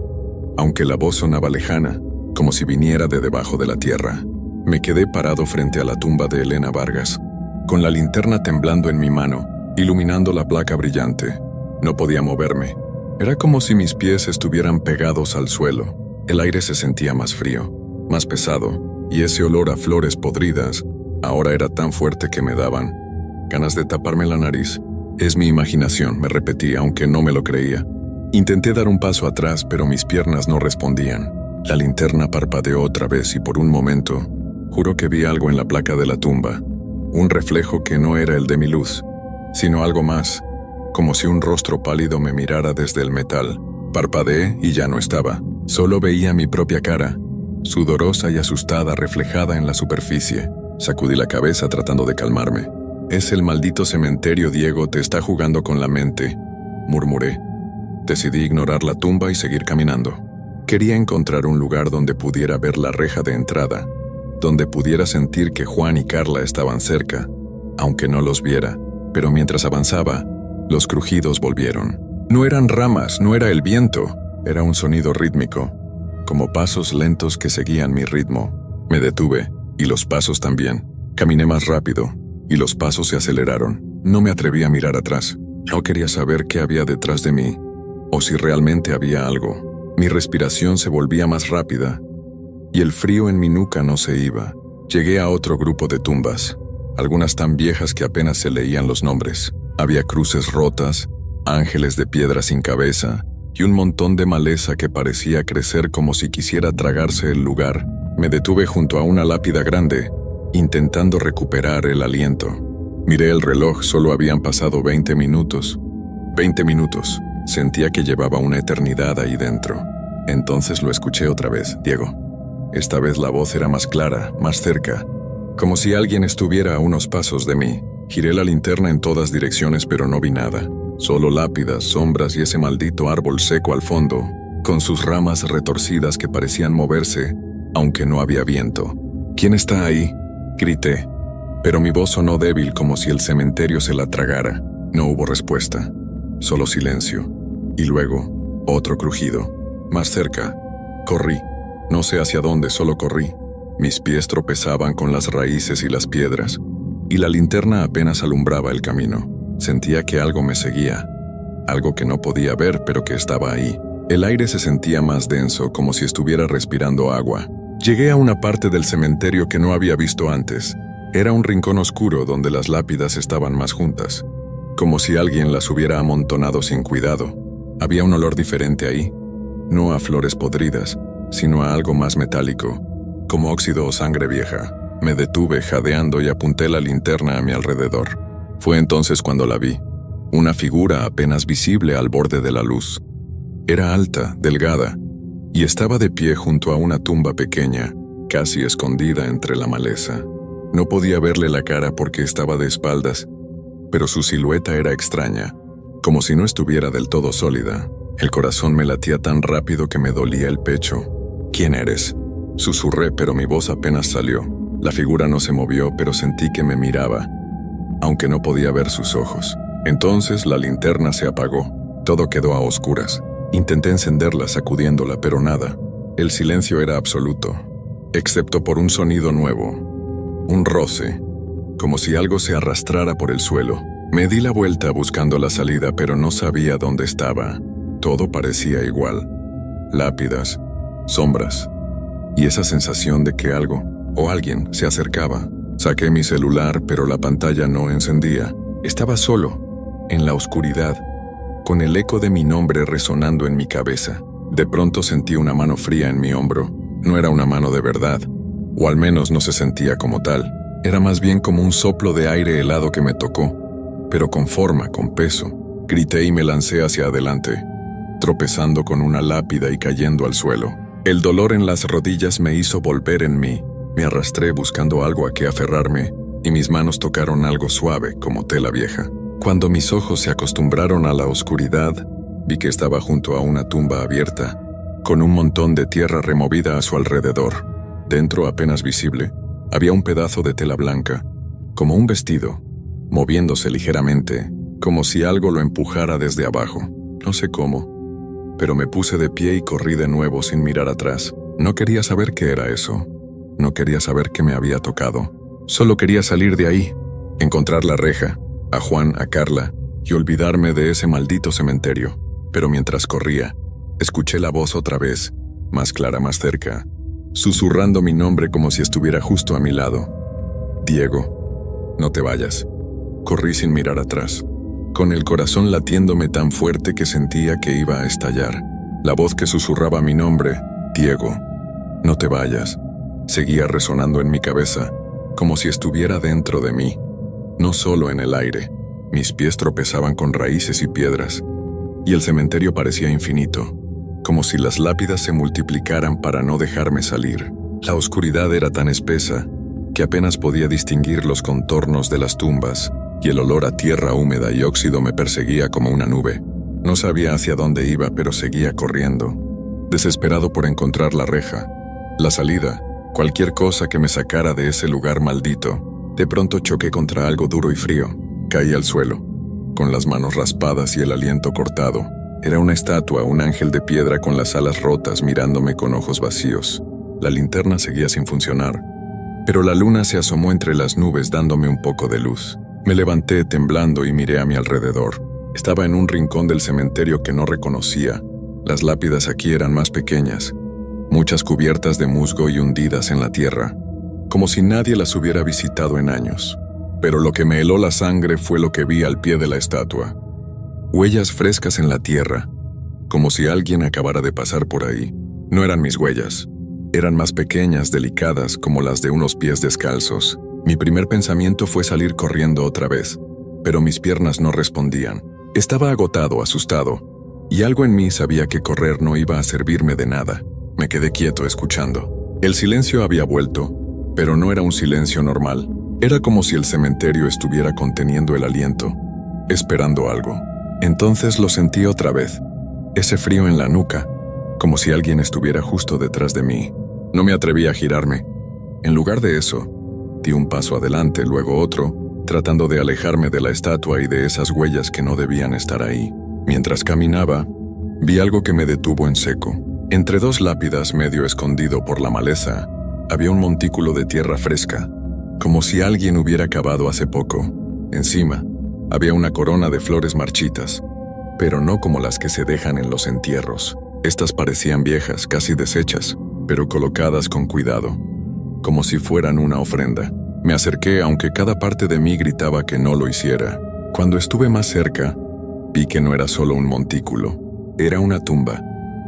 aunque la voz sonaba lejana, como si viniera de debajo de la tierra. Me quedé parado frente a la tumba de Elena Vargas, con la linterna temblando en mi mano, iluminando la placa brillante. No podía moverme. Era como si mis pies estuvieran pegados al suelo. El aire se sentía más frío, más pesado, y ese olor a flores podridas ahora era tan fuerte que me daban ganas de taparme la nariz. Es mi imaginación, me repetí, aunque no me lo creía. Intenté dar un paso atrás, pero mis piernas no respondían. La linterna parpadeó otra vez y por un momento, juro que vi algo en la placa de la tumba. Un reflejo que no era el de mi luz, sino algo más, como si un rostro pálido me mirara desde el metal. Parpadeé y ya no estaba. Solo veía mi propia cara, sudorosa y asustada, reflejada en la superficie. Sacudí la cabeza tratando de calmarme. Es el maldito cementerio, Diego, te está jugando con la mente, murmuré. Decidí ignorar la tumba y seguir caminando. Quería encontrar un lugar donde pudiera ver la reja de entrada, donde pudiera sentir que Juan y Carla estaban cerca, aunque no los viera. Pero mientras avanzaba, los crujidos volvieron. No eran ramas, no era el viento, era un sonido rítmico, como pasos lentos que seguían mi ritmo. Me detuve, y los pasos también. Caminé más rápido, y los pasos se aceleraron. No me atreví a mirar atrás. No quería saber qué había detrás de mí, o si realmente había algo. Mi respiración se volvía más rápida, y el frío en mi nuca no se iba. Llegué a otro grupo de tumbas, algunas tan viejas que apenas se leían los nombres. Había cruces rotas, ángeles de piedra sin cabeza, y un montón de maleza que parecía crecer como si quisiera tragarse el lugar. Me detuve junto a una lápida grande, intentando recuperar el aliento. Miré el reloj, solo habían pasado 20 minutos. 20 minutos. Sentía que llevaba una eternidad ahí dentro. Entonces lo escuché otra vez, Diego. Esta vez la voz era más clara, más cerca, como si alguien estuviera a unos pasos de mí. Giré la linterna en todas direcciones, pero no vi nada. Solo lápidas, sombras y ese maldito árbol seco al fondo, con sus ramas retorcidas que parecían moverse, aunque no había viento. ¿Quién está ahí?, grité, pero mi voz sonó débil, como si el cementerio se la tragara. No hubo respuesta, solo silencio. Y luego, otro crujido. Más cerca. Corrí. No sé hacia dónde, solo corrí. Mis pies tropezaban con las raíces y las piedras, y la linterna apenas alumbraba el camino. Sentía que algo me seguía, algo que no podía ver, pero que estaba ahí. El aire se sentía más denso, como si estuviera respirando agua. Llegué a una parte del cementerio que no había visto antes. Era un rincón oscuro donde las lápidas estaban más juntas, como si alguien las hubiera amontonado sin cuidado. Había un olor diferente ahí, no a flores podridas, sino a algo más metálico, como óxido o sangre vieja. Me detuve jadeando y apunté la linterna a mi alrededor. Fue entonces cuando la vi, una figura apenas visible al borde de la luz. Era alta, delgada, y estaba de pie junto a una tumba pequeña, casi escondida entre la maleza. No podía verle la cara porque estaba de espaldas, pero su silueta era extraña, como si no estuviera del todo sólida. El corazón me latía tan rápido que me dolía el pecho. «¿Quién eres?», susurré, pero mi voz apenas salió. La figura no se movió, pero sentí que me miraba, aunque no podía ver sus ojos. Entonces la linterna se apagó. Todo quedó a oscuras. Intenté encenderla sacudiéndola, pero nada. El silencio era absoluto, excepto por un sonido nuevo. Un roce, como si algo se arrastrara por el suelo. Me di la vuelta buscando la salida, pero no sabía dónde estaba. Todo parecía igual. Lápidas, sombras, y esa sensación de que algo o alguien se acercaba. Saqué mi celular, pero la pantalla no encendía. Estaba solo, en la oscuridad, con el eco de mi nombre resonando en mi cabeza. De pronto sentí una mano fría en mi hombro. No era una mano de verdad, o al menos no se sentía como tal. Era más bien como un soplo de aire helado que me tocó, pero con forma, con peso. Grité y me lancé hacia adelante, tropezando con una lápida y cayendo al suelo. El dolor en las rodillas me hizo volver en mí. Me arrastré buscando algo a que aferrarme, y mis manos tocaron algo suave, como tela vieja. Cuando mis ojos se acostumbraron a la oscuridad, vi que estaba junto a una tumba abierta, con un montón de tierra removida a su alrededor. Dentro, apenas visible, había un pedazo de tela blanca, como un vestido, moviéndose ligeramente, como si algo lo empujara desde abajo. No sé cómo, pero me puse de pie y corrí de nuevo sin mirar atrás. No quería saber qué era eso. No quería saber qué me había tocado. Solo quería salir de ahí, encontrar la reja, a Juan, a Carla, y olvidarme de ese maldito cementerio. Pero mientras corría, escuché la voz otra vez, más clara, más cerca, susurrando mi nombre como si estuviera justo a mi lado. «Diego, no te vayas». Corrí sin mirar atrás, con el corazón latiéndome tan fuerte que sentía que iba a estallar. La voz que susurraba mi nombre, «Diego, no te vayas», seguía resonando en mi cabeza, como si estuviera dentro de mí, no solo en el aire. Mis pies tropezaban con raíces y piedras, y el cementerio parecía infinito, como si las lápidas se multiplicaran para no dejarme salir. La oscuridad era tan espesa que apenas podía distinguir los contornos de las tumbas, y el olor a tierra húmeda y óxido me perseguía como una nube. No sabía hacia dónde iba, pero seguía corriendo, desesperado por encontrar la reja, la salida, cualquier cosa que me sacara de ese lugar maldito. De pronto choqué contra algo duro y frío. Caí al suelo, con las manos raspadas y el aliento cortado. Era una estatua, un ángel de piedra con las alas rotas mirándome con ojos vacíos. La linterna seguía sin funcionar, pero la luna se asomó entre las nubes dándome un poco de luz. Me levanté temblando y miré a mi alrededor. Estaba en un rincón del cementerio que no reconocía. Las lápidas aquí eran más pequeñas, muchas cubiertas de musgo y hundidas en la tierra, como si nadie las hubiera visitado en años. Pero lo que me heló la sangre fue lo que vi al pie de la estatua. Huellas frescas en la tierra, como si alguien acabara de pasar por ahí. No eran mis huellas. Eran más pequeñas, delicadas, como las de unos pies descalzos. Mi primer pensamiento fue salir corriendo otra vez, pero mis piernas no respondían. Estaba agotado, asustado, y algo en mí sabía que correr no iba a servirme de nada. Me quedé quieto escuchando. El silencio había vuelto, pero no era un silencio normal. Era como si el cementerio estuviera conteniendo el aliento, esperando algo. Entonces lo sentí otra vez, ese frío en la nuca, como si alguien estuviera justo detrás de mí. No me atreví a girarme. En lugar de eso, di un paso adelante, luego otro, tratando de alejarme de la estatua y de esas huellas que no debían estar ahí. Mientras caminaba, vi algo que me detuvo en seco. Entre dos lápidas, medio escondido por la maleza, había un montículo de tierra fresca, como si alguien hubiera cavado hace poco. Encima, había una corona de flores marchitas, pero no como las que se dejan en los entierros. Estas parecían viejas, casi deshechas, pero colocadas con cuidado, como si fueran una ofrenda. Me acerqué, aunque cada parte de mí gritaba que no lo hiciera. Cuando estuve más cerca, vi que no era solo un montículo, era una tumba,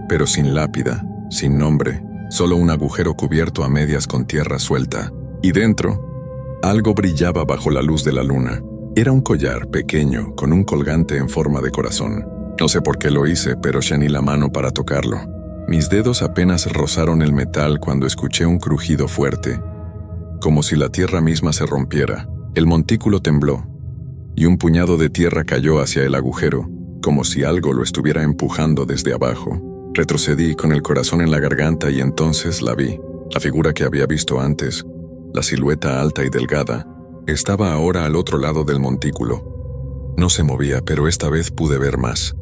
pero sin lápida, sin nombre, solo un agujero cubierto a medias con tierra suelta. Y dentro, algo brillaba bajo la luz de la luna. Era un collar pequeño con un colgante en forma de corazón. No sé por qué lo hice, pero llené la mano para tocarlo. Mis dedos apenas rozaron el metal cuando escuché un crujido fuerte, como si la tierra misma se rompiera. El montículo tembló, y un puñado de tierra cayó hacia el agujero, como si algo lo estuviera empujando desde abajo. Retrocedí con el corazón en la garganta y entonces la vi. La figura que había visto antes, la silueta alta y delgada, estaba ahora al otro lado del montículo. No se movía, pero esta vez pude ver más.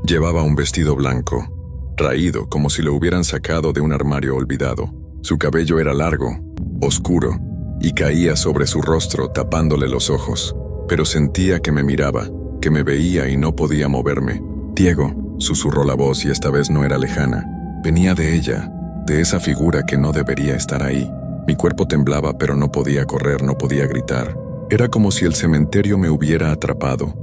Llevaba un vestido blanco, raído como si lo hubieran sacado de un armario olvidado. Su cabello era largo, oscuro, y caía sobre su rostro tapándole los ojos. Pero sentía que me miraba, que me veía y no podía moverme. «Diego», susurró la voz y esta vez no era lejana. Venía de ella, de esa figura que no debería estar ahí. Mi cuerpo temblaba, pero no podía correr, no podía gritar. Era como si el cementerio me hubiera atrapado,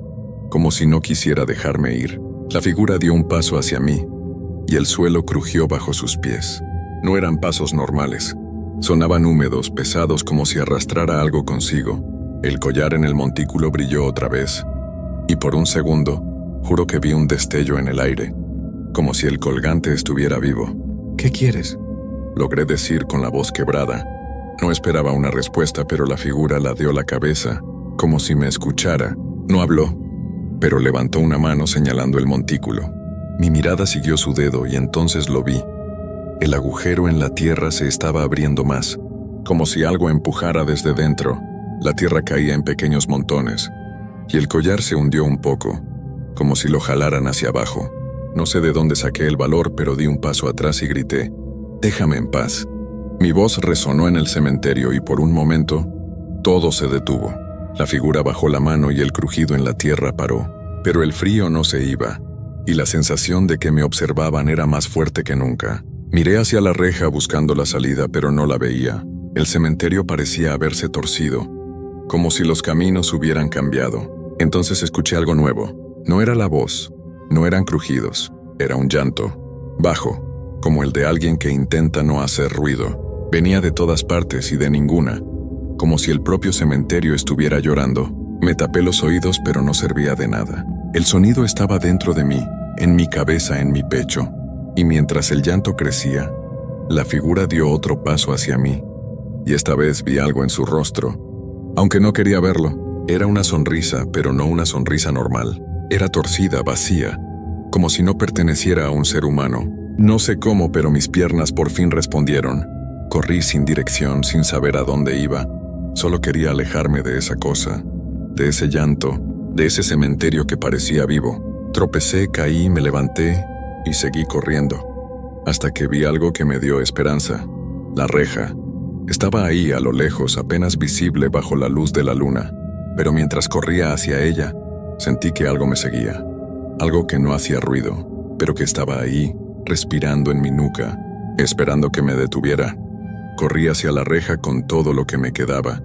como si no quisiera dejarme ir. La figura dio un paso hacia mí, y el suelo crujió bajo sus pies. No eran pasos normales. Sonaban húmedos, pesados, como si arrastrara algo consigo. El collar en el montículo brilló otra vez, y por un segundo, juro que vi un destello en el aire, como si el colgante estuviera vivo. «¿Qué quieres?», logré decir con la voz quebrada. No esperaba una respuesta, pero la figura ladeó la cabeza, como si me escuchara. No habló, pero levantó una mano señalando el montículo. Mi mirada siguió su dedo y entonces lo vi. El agujero en la tierra se estaba abriendo más, como si algo empujara desde dentro. La tierra caía en pequeños montones, y el collar se hundió un poco, como si lo jalaran hacia abajo. No sé de dónde saqué el valor, pero di un paso atrás y grité: «Déjame en paz». Mi voz resonó en el cementerio y por un momento, todo se detuvo. La figura bajó la mano y el crujido en la tierra paró. Pero el frío no se iba, y la sensación de que me observaban era más fuerte que nunca. Miré hacia la reja buscando la salida, pero no la veía. El cementerio parecía haberse torcido, como si los caminos hubieran cambiado. Entonces escuché algo nuevo. No era la voz, no eran crujidos, era un llanto, bajo, como el de alguien que intenta no hacer ruido. Venía de todas partes y de ninguna, como si el propio cementerio estuviera llorando. Me tapé los oídos, pero no servía de nada. El sonido estaba dentro de mí, en mi cabeza, en mi pecho, y mientras el llanto crecía, la figura dio otro paso hacia mí, y esta vez vi algo en su rostro. Aunque no quería verlo, era una sonrisa, pero no una sonrisa normal. Era torcida, vacía, como si no perteneciera a un ser humano. No sé cómo, pero mis piernas por fin respondieron. Corrí sin dirección, sin saber a dónde iba. Solo quería alejarme de esa cosa, de ese llanto, de ese cementerio que parecía vivo. Tropecé, caí, me levanté y seguí corriendo, hasta que vi algo que me dio esperanza. La reja estaba ahí a lo lejos, apenas visible bajo la luz de la luna, pero mientras corría hacia ella, sentí que algo me seguía. Algo que no hacía ruido, pero que estaba ahí, respirando en mi nuca, esperando que me detuviera. Corrí hacia la reja con todo lo que me quedaba,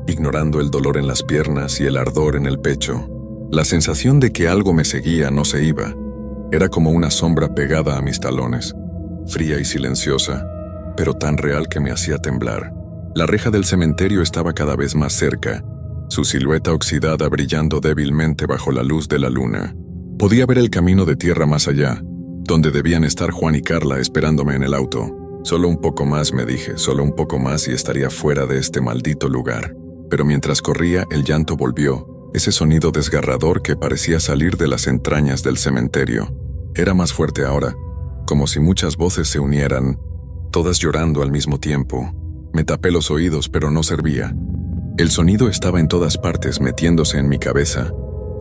ignorando el dolor en las piernas y el ardor en el pecho. La sensación de que algo me seguía no se iba. Era como una sombra pegada a mis talones, fría y silenciosa, pero tan real que me hacía temblar. La reja del cementerio estaba cada vez más cerca, su silueta oxidada brillando débilmente bajo la luz de la luna. Podía ver el camino de tierra más allá, donde debían estar Juan y Carla esperándome en el auto. Solo un poco más, me dije, solo un poco más y estaría fuera de este maldito lugar. Pero mientras corría, el llanto volvió, ese sonido desgarrador que parecía salir de las entrañas del cementerio. Era más fuerte ahora, como si muchas voces se unieran, todas llorando al mismo tiempo. Me tapé los oídos, pero no servía. El sonido estaba en todas partes, metiéndose en mi cabeza,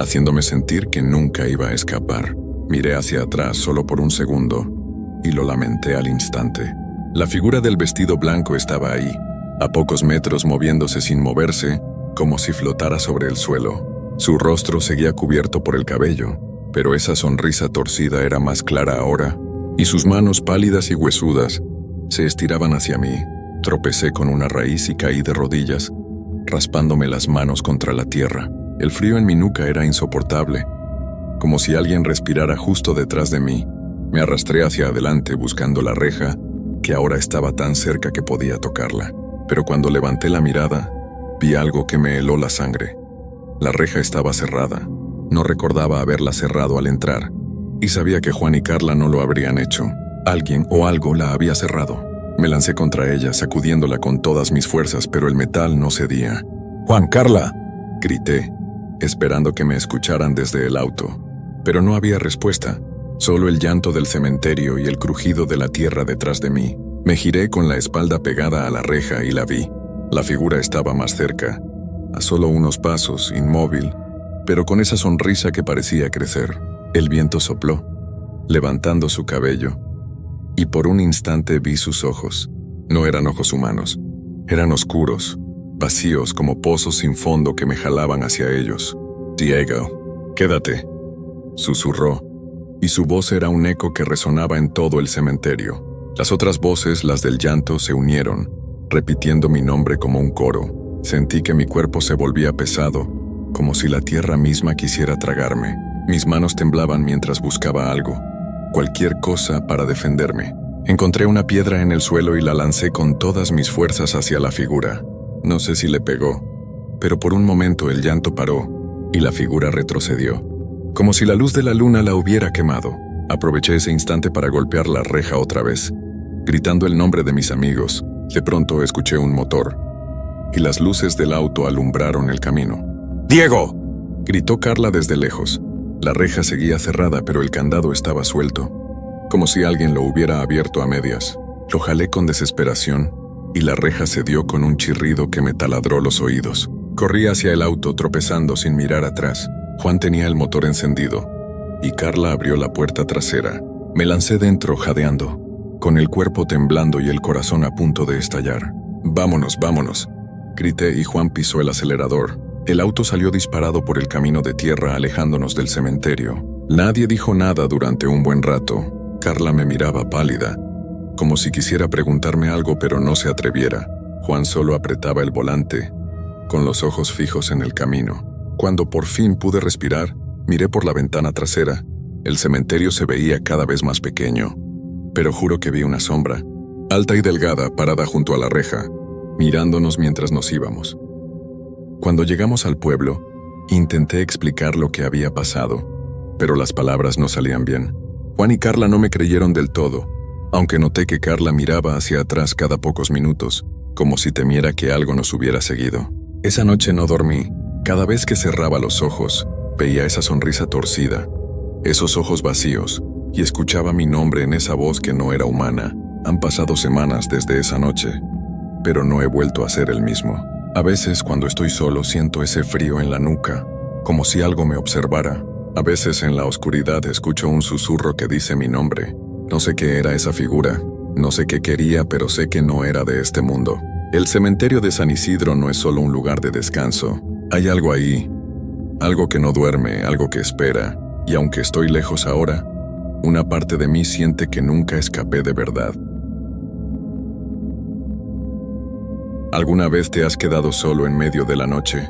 haciéndome sentir que nunca iba a escapar. Miré hacia atrás solo por un segundo, y lo lamenté al instante. La figura del vestido blanco estaba ahí, a pocos metros, moviéndose sin moverse, como si flotara sobre el suelo. Su rostro seguía cubierto por el cabello, pero esa sonrisa torcida era más clara ahora, y sus manos pálidas y huesudas se estiraban hacia mí. Tropecé con una raíz y caí de rodillas, raspándome las manos contra la tierra. El frío en mi nuca era insoportable, como si alguien respirara justo detrás de mí. Me arrastré hacia adelante buscando la reja, que ahora estaba tan cerca que podía tocarla. Pero cuando levanté la mirada, vi algo que me heló la sangre. La reja estaba cerrada. No recordaba haberla cerrado al entrar, y sabía que Juan y Carla no lo habrían hecho. Alguien o algo la había cerrado. Me lancé contra ella, sacudiéndola con todas mis fuerzas, pero el metal no cedía. «¡Juan, Carla!», grité, esperando que me escucharan desde el auto. Pero no había respuesta, solo el llanto del cementerio y el crujido de la tierra detrás de mí. Me giré con la espalda pegada a la reja y la vi. La figura estaba más cerca, a solo unos pasos, inmóvil, pero con esa sonrisa que parecía crecer. El viento sopló, levantando su cabello, y por un instante vi sus ojos. No eran ojos humanos, eran oscuros, vacíos como pozos sin fondo que me jalaban hacia ellos. «Diego, quédate», susurró, y su voz era un eco que resonaba en todo el cementerio. Las otras voces, las del llanto, se unieron, repitiendo mi nombre como un coro. Sentí que mi cuerpo se volvía pesado, como si la tierra misma quisiera tragarme. Mis manos temblaban mientras buscaba algo, cualquier cosa para defenderme. Encontré una piedra en el suelo y la lancé con todas mis fuerzas hacia la figura. No sé si le pegó, pero por un momento el llanto paró y la figura retrocedió, como si la luz de la luna la hubiera quemado. Aproveché ese instante para golpear la reja otra vez, gritando el nombre de mis amigos. De pronto escuché un motor, y las luces del auto alumbraron el camino. «¡Diego!», gritó Carla desde lejos. La reja seguía cerrada, pero el candado estaba suelto, como si alguien lo hubiera abierto a medias. Lo jalé con desesperación, y la reja cedió con un chirrido que me taladró los oídos. Corrí hacia el auto, tropezando sin mirar atrás. Juan tenía el motor encendido, y Carla abrió la puerta trasera. Me lancé dentro, jadeando, con el cuerpo temblando y el corazón a punto de estallar. «¡Vámonos, vámonos!», grité, y Juan pisó el acelerador. El auto salió disparado por el camino de tierra, alejándonos del cementerio. Nadie dijo nada durante un buen rato. Carla me miraba pálida, como si quisiera preguntarme algo pero no se atreviera. Juan solo apretaba el volante, con los ojos fijos en el camino. Cuando por fin pude respirar, miré por la ventana trasera. El cementerio se veía cada vez más pequeño, pero juro que vi una sombra, alta y delgada, parada junto a la reja, mirándonos mientras nos íbamos. Cuando llegamos al pueblo, intenté explicar lo que había pasado, pero las palabras no salían bien. Juan y Carla no me creyeron del todo, aunque noté que Carla miraba hacia atrás cada pocos minutos, como si temiera que algo nos hubiera seguido. Esa noche no dormí. Cada vez que cerraba los ojos, veía esa sonrisa torcida, esos ojos vacíos, y escuchaba mi nombre en esa voz que no era humana. Han pasado semanas desde esa noche, pero no he vuelto a ser el mismo. A veces, cuando estoy solo, siento ese frío en la nuca, como si algo me observara. A veces, en la oscuridad, escucho un susurro que dice mi nombre. No sé qué era esa figura, no sé qué quería, pero sé que no era de este mundo. El cementerio de San Isidro no es solo un lugar de descanso. Hay algo ahí, algo que no duerme, algo que espera, y aunque estoy lejos ahora, una parte de mí siente que nunca escapé de verdad. ¿Alguna vez te has quedado solo en medio de la noche,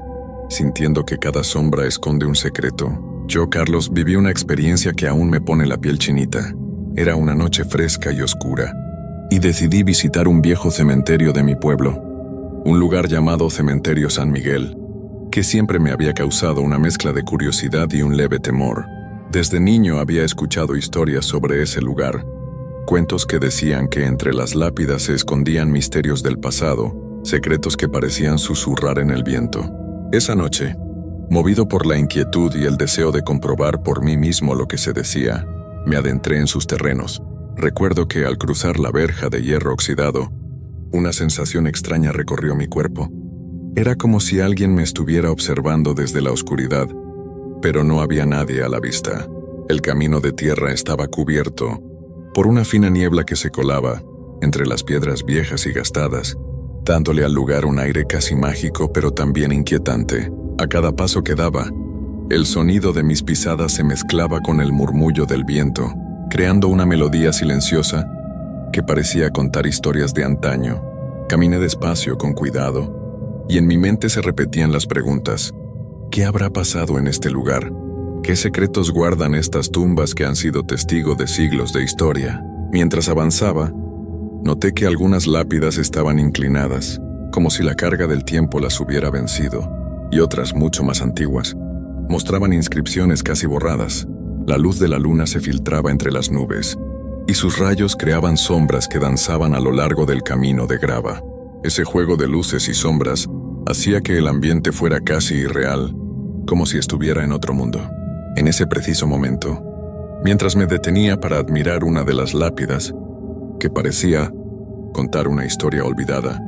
sintiendo que cada sombra esconde un secreto? Yo, Carlos, viví una experiencia que aún me pone la piel chinita. Era una noche fresca y oscura, y decidí visitar un viejo cementerio de mi pueblo, un lugar llamado Cementerio San Miguel, que siempre me había causado una mezcla de curiosidad y un leve temor. Desde niño había escuchado historias sobre ese lugar, cuentos que decían que entre las lápidas se escondían misterios del pasado, secretos que parecían susurrar en el viento. Esa noche, movido por la inquietud y el deseo de comprobar por mí mismo lo que se decía, me adentré en sus terrenos. Recuerdo que al cruzar la verja de hierro oxidado, una sensación extraña recorrió mi cuerpo. Era como si alguien me estuviera observando desde la oscuridad, pero no había nadie a la vista. El camino de tierra estaba cubierto por una fina niebla que se colaba entre las piedras viejas y gastadas, dándole al lugar un aire casi mágico pero también inquietante. A cada paso que daba, el sonido de mis pisadas se mezclaba con el murmullo del viento, creando una melodía silenciosa que parecía contar historias de antaño. Caminé despacio, con cuidado, y en mi mente se repetían las preguntas. ¿Qué habrá pasado en este lugar? ¿Qué secretos guardan estas tumbas que han sido testigo de siglos de historia? Mientras avanzaba, Noté que algunas lápidas estaban inclinadas, como si la carga del tiempo las hubiera vencido, y otras, mucho más antiguas, mostraban inscripciones casi borradas. La luz de la luna se filtraba entre las nubes, y sus rayos creaban sombras que danzaban a lo largo del camino de grava. Ese juego de luces y sombras hacía que el ambiente fuera casi irreal, como si estuviera en otro mundo. En ese preciso momento, mientras me detenía para admirar una de las lápidas, que parecía contar una historia olvidada,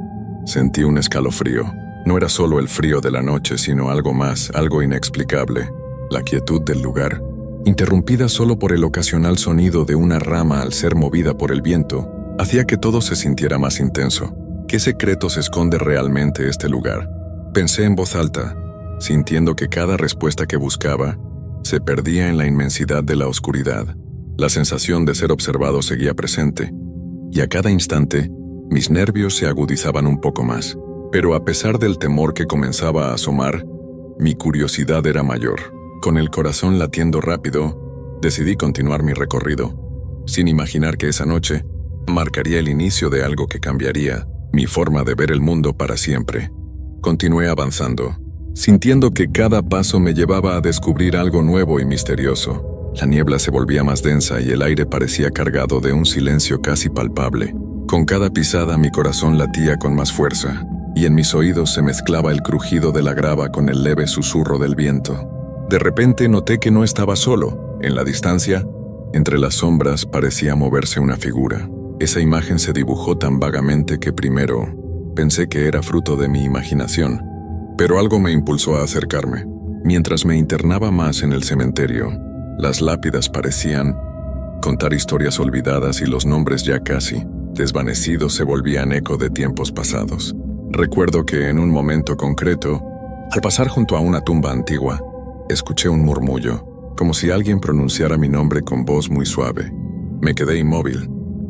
sentí un escalofrío. No era solo el frío de la noche, sino algo más, algo inexplicable, la quietud del lugar, interrumpida solo por el ocasional sonido de una rama al ser movida por el viento, hacía que todo se sintiera más intenso. ¿Qué secretos esconde realmente este lugar? Pensé en voz alta, sintiendo que cada respuesta que buscaba se perdía en la inmensidad de la oscuridad. La sensación de ser observado seguía presente, y a cada instante, mis nervios se agudizaban un poco más. Pero a pesar del temor que comenzaba a asomar, mi curiosidad era mayor. Con el corazón latiendo rápido, decidí continuar mi recorrido, sin imaginar que esa noche marcaría el inicio de algo que cambiaría mi forma de ver el mundo para siempre. Continué avanzando, sintiendo que cada paso me llevaba a descubrir algo nuevo y misterioso. La niebla se volvía más densa y el aire parecía cargado de un silencio casi palpable. Con cada pisada mi corazón latía con más fuerza, y en mis oídos se mezclaba el crujido de la grava con el leve susurro del viento. De repente noté que no estaba solo. En la distancia, entre las sombras, parecía moverse una figura. Esa imagen se dibujó tan vagamente que primero pensé que era fruto de mi imaginación, pero algo me impulsó a acercarme. Mientras me internaba más en el cementerio, las lápidas parecían contar historias olvidadas y los nombres ya casi desvanecidos se volvían eco de tiempos pasados. Recuerdo que en un momento concreto, al pasar junto a una tumba antigua, escuché un murmullo, como si alguien pronunciara mi nombre con voz muy suave. Me quedé inmóvil,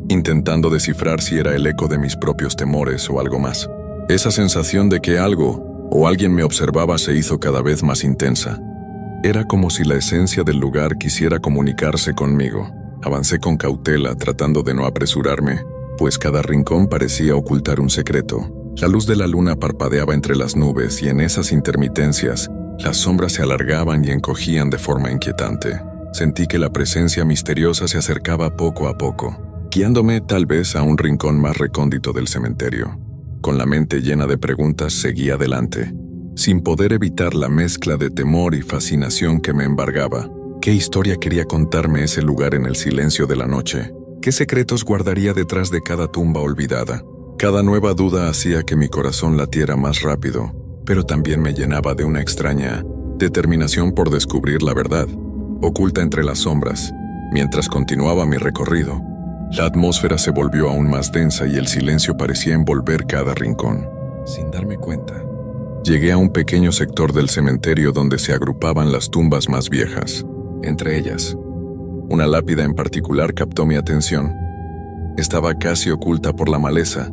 intentando descifrar si era el eco de mis propios temores o algo más. Esa sensación de que algo o alguien me observaba se hizo cada vez más intensa. Era como si la esencia del lugar quisiera comunicarse conmigo. Avancé con cautela, tratando de no apresurarme, pues cada rincón parecía ocultar un secreto. La luz de la luna parpadeaba entre las nubes y en esas intermitencias, las sombras se alargaban y encogían de forma inquietante. Sentí que la presencia misteriosa se acercaba poco a poco, guiándome tal vez a un rincón más recóndito del cementerio. Con la mente llena de preguntas seguí adelante, sin poder evitar la mezcla de temor y fascinación que me embargaba. ¿Qué historia quería contarme ese lugar en el silencio de la noche? ¿Qué secretos guardaría detrás de cada tumba olvidada? Cada nueva duda hacía que mi corazón latiera más rápido, pero también me llenaba de una extraña determinación por descubrir la verdad, oculta entre las sombras. Mientras continuaba mi recorrido, la atmósfera se volvió aún más densa y el silencio parecía envolver cada rincón. Sin darme cuenta, llegué a un pequeño sector del cementerio donde se agrupaban las tumbas más viejas. Entre ellas, una lápida en particular captó mi atención. Estaba casi oculta por la maleza,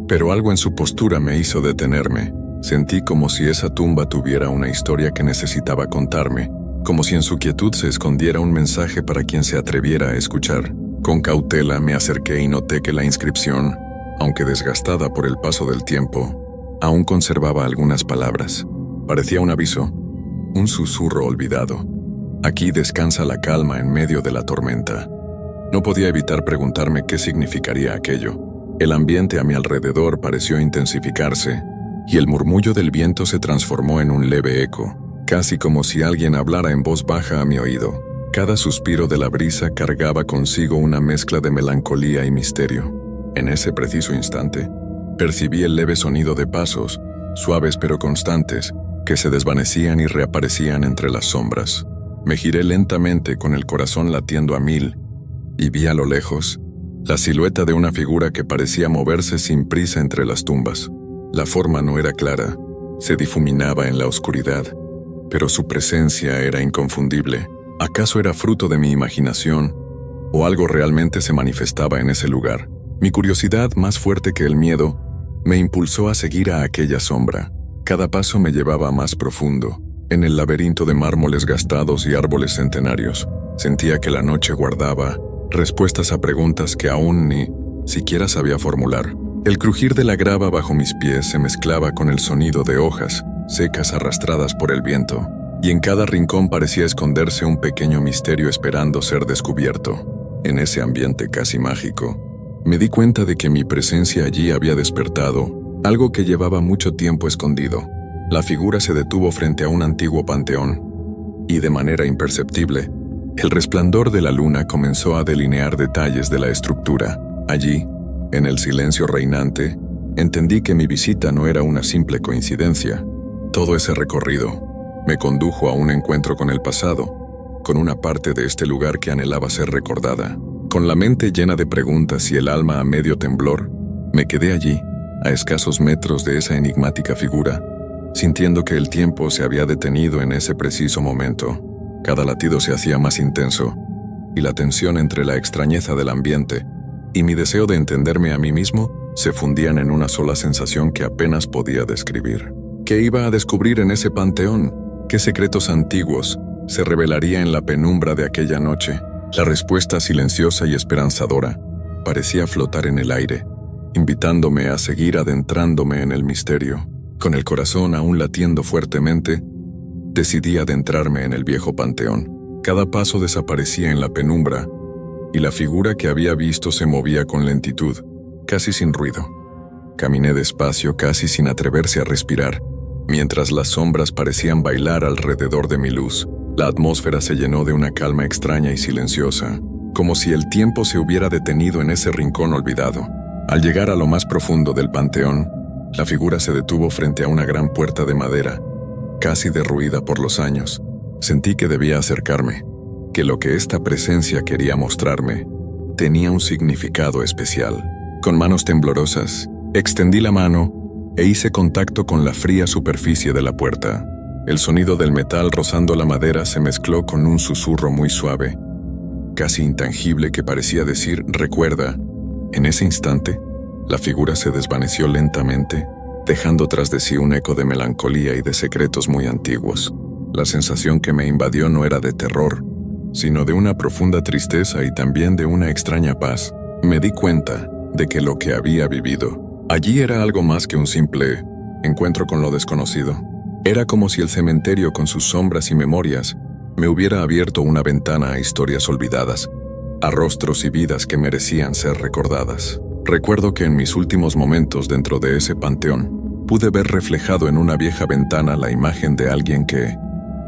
pero algo en su postura me hizo detenerme. Sentí como si esa tumba tuviera una historia que necesitaba contarme, como si en su quietud se escondiera un mensaje para quien se atreviera a escuchar. Con cautela me acerqué y noté que la inscripción, aunque desgastada por el paso del tiempo, aún conservaba algunas palabras. Parecía un aviso, un susurro olvidado. Aquí descansa la calma en medio de la tormenta. No podía evitar preguntarme qué significaría aquello. El ambiente a mi alrededor pareció intensificarse, y el murmullo del viento se transformó en un leve eco, casi como si alguien hablara en voz baja a mi oído. Cada suspiro de la brisa cargaba consigo una mezcla de melancolía y misterio. En ese preciso instante, percibí el leve sonido de pasos, suaves pero constantes, que se desvanecían y reaparecían entre las sombras. Me giré lentamente con el corazón latiendo a 1000, y vi a lo lejos la silueta de una figura que parecía moverse sin prisa entre las tumbas. La forma no era clara, se difuminaba en la oscuridad, pero su presencia era inconfundible. ¿Acaso era fruto de mi imaginación, o algo realmente se manifestaba en ese lugar? Mi curiosidad, más fuerte que el miedo, me impulsó a seguir a aquella sombra. Cada paso me llevaba más profundo, en el laberinto de mármoles gastados y árboles centenarios. Sentía que la noche guardaba respuestas a preguntas que aún ni siquiera sabía formular. El crujir de la grava bajo mis pies se mezclaba con el sonido de hojas secas arrastradas por el viento, y en cada rincón parecía esconderse un pequeño misterio esperando ser descubierto. En ese ambiente casi mágico, me di cuenta de que mi presencia allí había despertado algo que llevaba mucho tiempo escondido. La figura se detuvo frente a un antiguo panteón, y de manera imperceptible, el resplandor de la luna comenzó a delinear detalles de la estructura. Allí, en el silencio reinante, entendí que mi visita no era una simple coincidencia. Todo ese recorrido me condujo a un encuentro con el pasado, con una parte de este lugar que anhelaba ser recordada. Con la mente llena de preguntas y el alma a medio temblor, me quedé allí, a escasos metros de esa enigmática figura, sintiendo que el tiempo se había detenido en ese preciso momento. Cada latido se hacía más intenso, y la tensión entre la extrañeza del ambiente y mi deseo de entenderme a mí mismo se fundían en una sola sensación que apenas podía describir. ¿Qué iba a descubrir en ese panteón? ¿Qué secretos antiguos se revelaría en la penumbra de aquella noche? La respuesta silenciosa y esperanzadora parecía flotar en el aire, invitándome a seguir adentrándome en el misterio. Con el corazón aún latiendo fuertemente, decidí adentrarme en el viejo panteón. Cada paso desaparecía en la penumbra, y la figura que había visto se movía con lentitud, casi sin ruido. Caminé despacio, casi sin atreverse a respirar, mientras las sombras parecían bailar alrededor de mi luz. La atmósfera se llenó de una calma extraña y silenciosa, como si el tiempo se hubiera detenido en ese rincón olvidado. Al llegar a lo más profundo del panteón, la figura se detuvo frente a una gran puerta de madera, casi derruida por los años. Sentí que debía acercarme, que lo que esta presencia quería mostrarme tenía un significado especial. Con manos temblorosas, extendí la mano e hice contacto con la fría superficie de la puerta. El sonido del metal rozando la madera se mezcló con un susurro muy suave, casi intangible, que parecía decir «recuerda». En ese instante, la figura se desvaneció lentamente, dejando tras de sí un eco de melancolía y de secretos muy antiguos. La sensación que me invadió no era de terror, sino de una profunda tristeza y también de una extraña paz. Me di cuenta de que lo que había vivido allí era algo más que un simple encuentro con lo desconocido. Era como si el cementerio, con sus sombras y memorias, me hubiera abierto una ventana a historias olvidadas, a rostros y vidas que merecían ser recordadas. Recuerdo que en mis últimos momentos dentro de ese panteón, pude ver reflejado en una vieja ventana la imagen de alguien que,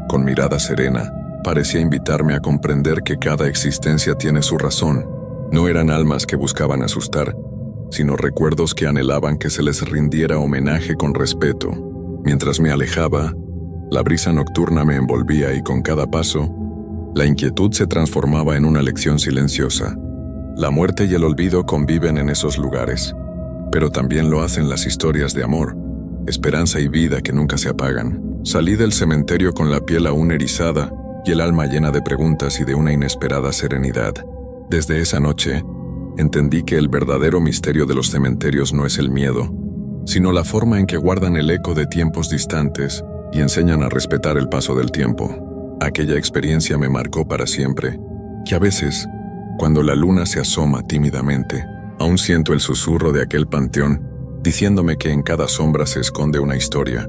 con mirada serena, parecía invitarme a comprender que cada existencia tiene su razón. No eran almas que buscaban asustar, sino recuerdos que anhelaban que se les rindiera homenaje con respeto. Mientras me alejaba, la brisa nocturna me envolvía y con cada paso, la inquietud se transformaba en una lección silenciosa. La muerte y el olvido conviven en esos lugares, pero también lo hacen las historias de amor, esperanza y vida que nunca se apagan. Salí del cementerio con la piel aún erizada y el alma llena de preguntas y de una inesperada serenidad. Desde esa noche, entendí que el verdadero misterio de los cementerios no es el miedo, sino la forma en que guardan el eco de tiempos distantes y enseñan a respetar el paso del tiempo. Aquella experiencia me marcó para siempre, que a veces, cuando la luna se asoma tímidamente, aún siento el susurro de aquel panteón, diciéndome que en cada sombra se esconde una historia,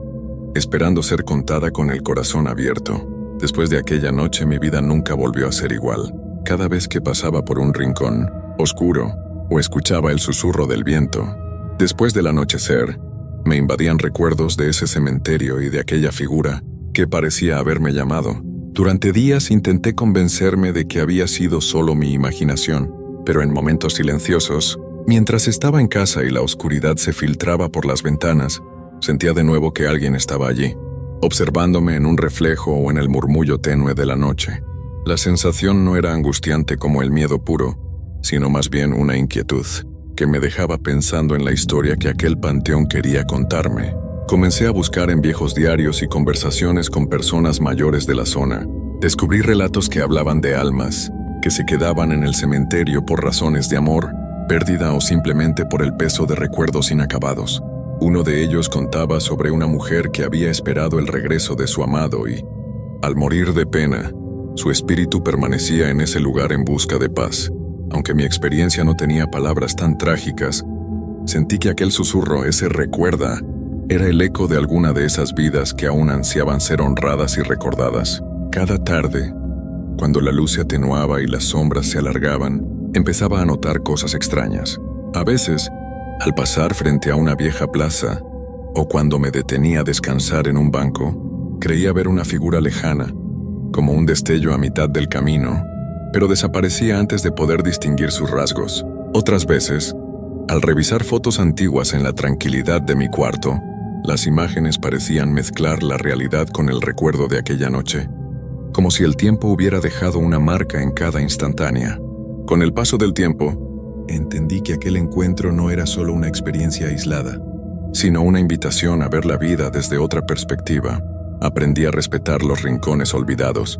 esperando ser contada con el corazón abierto. Después de aquella noche mi vida nunca volvió a ser igual. Cada vez que pasaba por un rincón oscuro o escuchaba el susurro del viento, después del anochecer, me invadían recuerdos de ese cementerio y de aquella figura que parecía haberme llamado. Durante días intenté convencerme de que había sido solo mi imaginación, pero en momentos silenciosos, mientras estaba en casa y la oscuridad se filtraba por las ventanas, sentía de nuevo que alguien estaba allí, observándome en un reflejo o en el murmullo tenue de la noche. La sensación no era angustiante como el miedo puro, sino más bien una inquietud, que me dejaba pensando en la historia que aquel panteón quería contarme. Comencé a buscar en viejos diarios y conversaciones con personas mayores de la zona. Descubrí relatos que hablaban de almas, que se quedaban en el cementerio por razones de amor, pérdida o simplemente por el peso de recuerdos inacabados. Uno de ellos contaba sobre una mujer que había esperado el regreso de su amado y, al morir de pena, su espíritu permanecía en ese lugar en busca de paz. Aunque mi experiencia no tenía palabras tan trágicas, sentí que aquel susurro, ese recuerda, era el eco de alguna de esas vidas que aún ansiaban ser honradas y recordadas. Cada tarde, cuando la luz se atenuaba y las sombras se alargaban, empezaba a notar cosas extrañas. A veces, al pasar frente a una vieja plaza, o cuando me detenía a descansar en un banco, creía ver una figura lejana, como un destello a mitad del camino, pero desaparecía antes de poder distinguir sus rasgos. Otras veces, al revisar fotos antiguas en la tranquilidad de mi cuarto, las imágenes parecían mezclar la realidad con el recuerdo de aquella noche, como si el tiempo hubiera dejado una marca en cada instantánea. Con el paso del tiempo, entendí que aquel encuentro no era solo una experiencia aislada, sino una invitación a ver la vida desde otra perspectiva. Aprendí a respetar los rincones olvidados,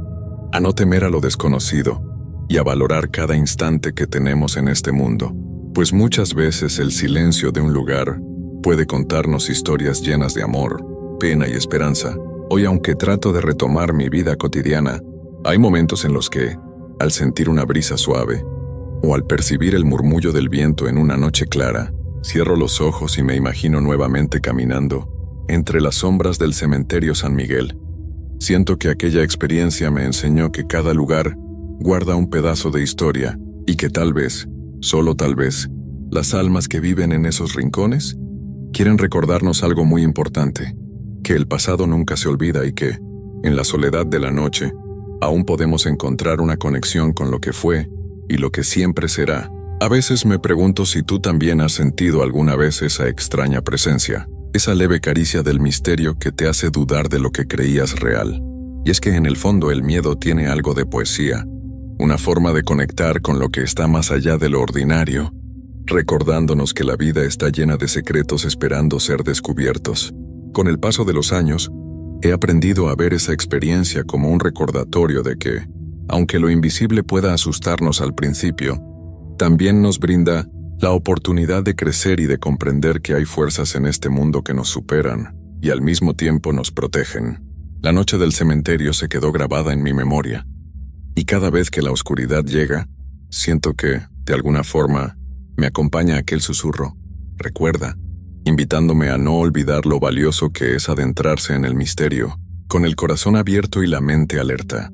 a no temer a lo desconocido y a valorar cada instante que tenemos en este mundo, pues muchas veces el silencio de un lugar puede contarnos historias llenas de amor, pena y esperanza. Hoy, aunque trato de retomar mi vida cotidiana, hay momentos en los que, al sentir una brisa suave, o al percibir el murmullo del viento en una noche clara, cierro los ojos y me imagino nuevamente caminando entre las sombras del cementerio San Miguel. Siento que aquella experiencia me enseñó que cada lugar guarda un pedazo de historia y que tal vez, solo tal vez, las almas que viven en esos rincones quieren recordarnos algo muy importante, que el pasado nunca se olvida y que, en la soledad de la noche, aún podemos encontrar una conexión con lo que fue y lo que siempre será. A veces me pregunto si tú también has sentido alguna vez esa extraña presencia, esa leve caricia del misterio que te hace dudar de lo que creías real. Y es que en el fondo el miedo tiene algo de poesía, una forma de conectar con lo que está más allá de lo ordinario, recordándonos que la vida está llena de secretos esperando ser descubiertos. Con el paso de los años, he aprendido a ver esa experiencia como un recordatorio de que, aunque lo invisible pueda asustarnos al principio, también nos brinda la oportunidad de crecer y de comprender que hay fuerzas en este mundo que nos superan y al mismo tiempo nos protegen. La noche del cementerio se quedó grabada en mi memoria, y cada vez que la oscuridad llega, siento que, de alguna forma, me acompaña aquel susurro, recuerda, invitándome a no olvidar lo valioso que es adentrarse en el misterio, con el corazón abierto y la mente alerta.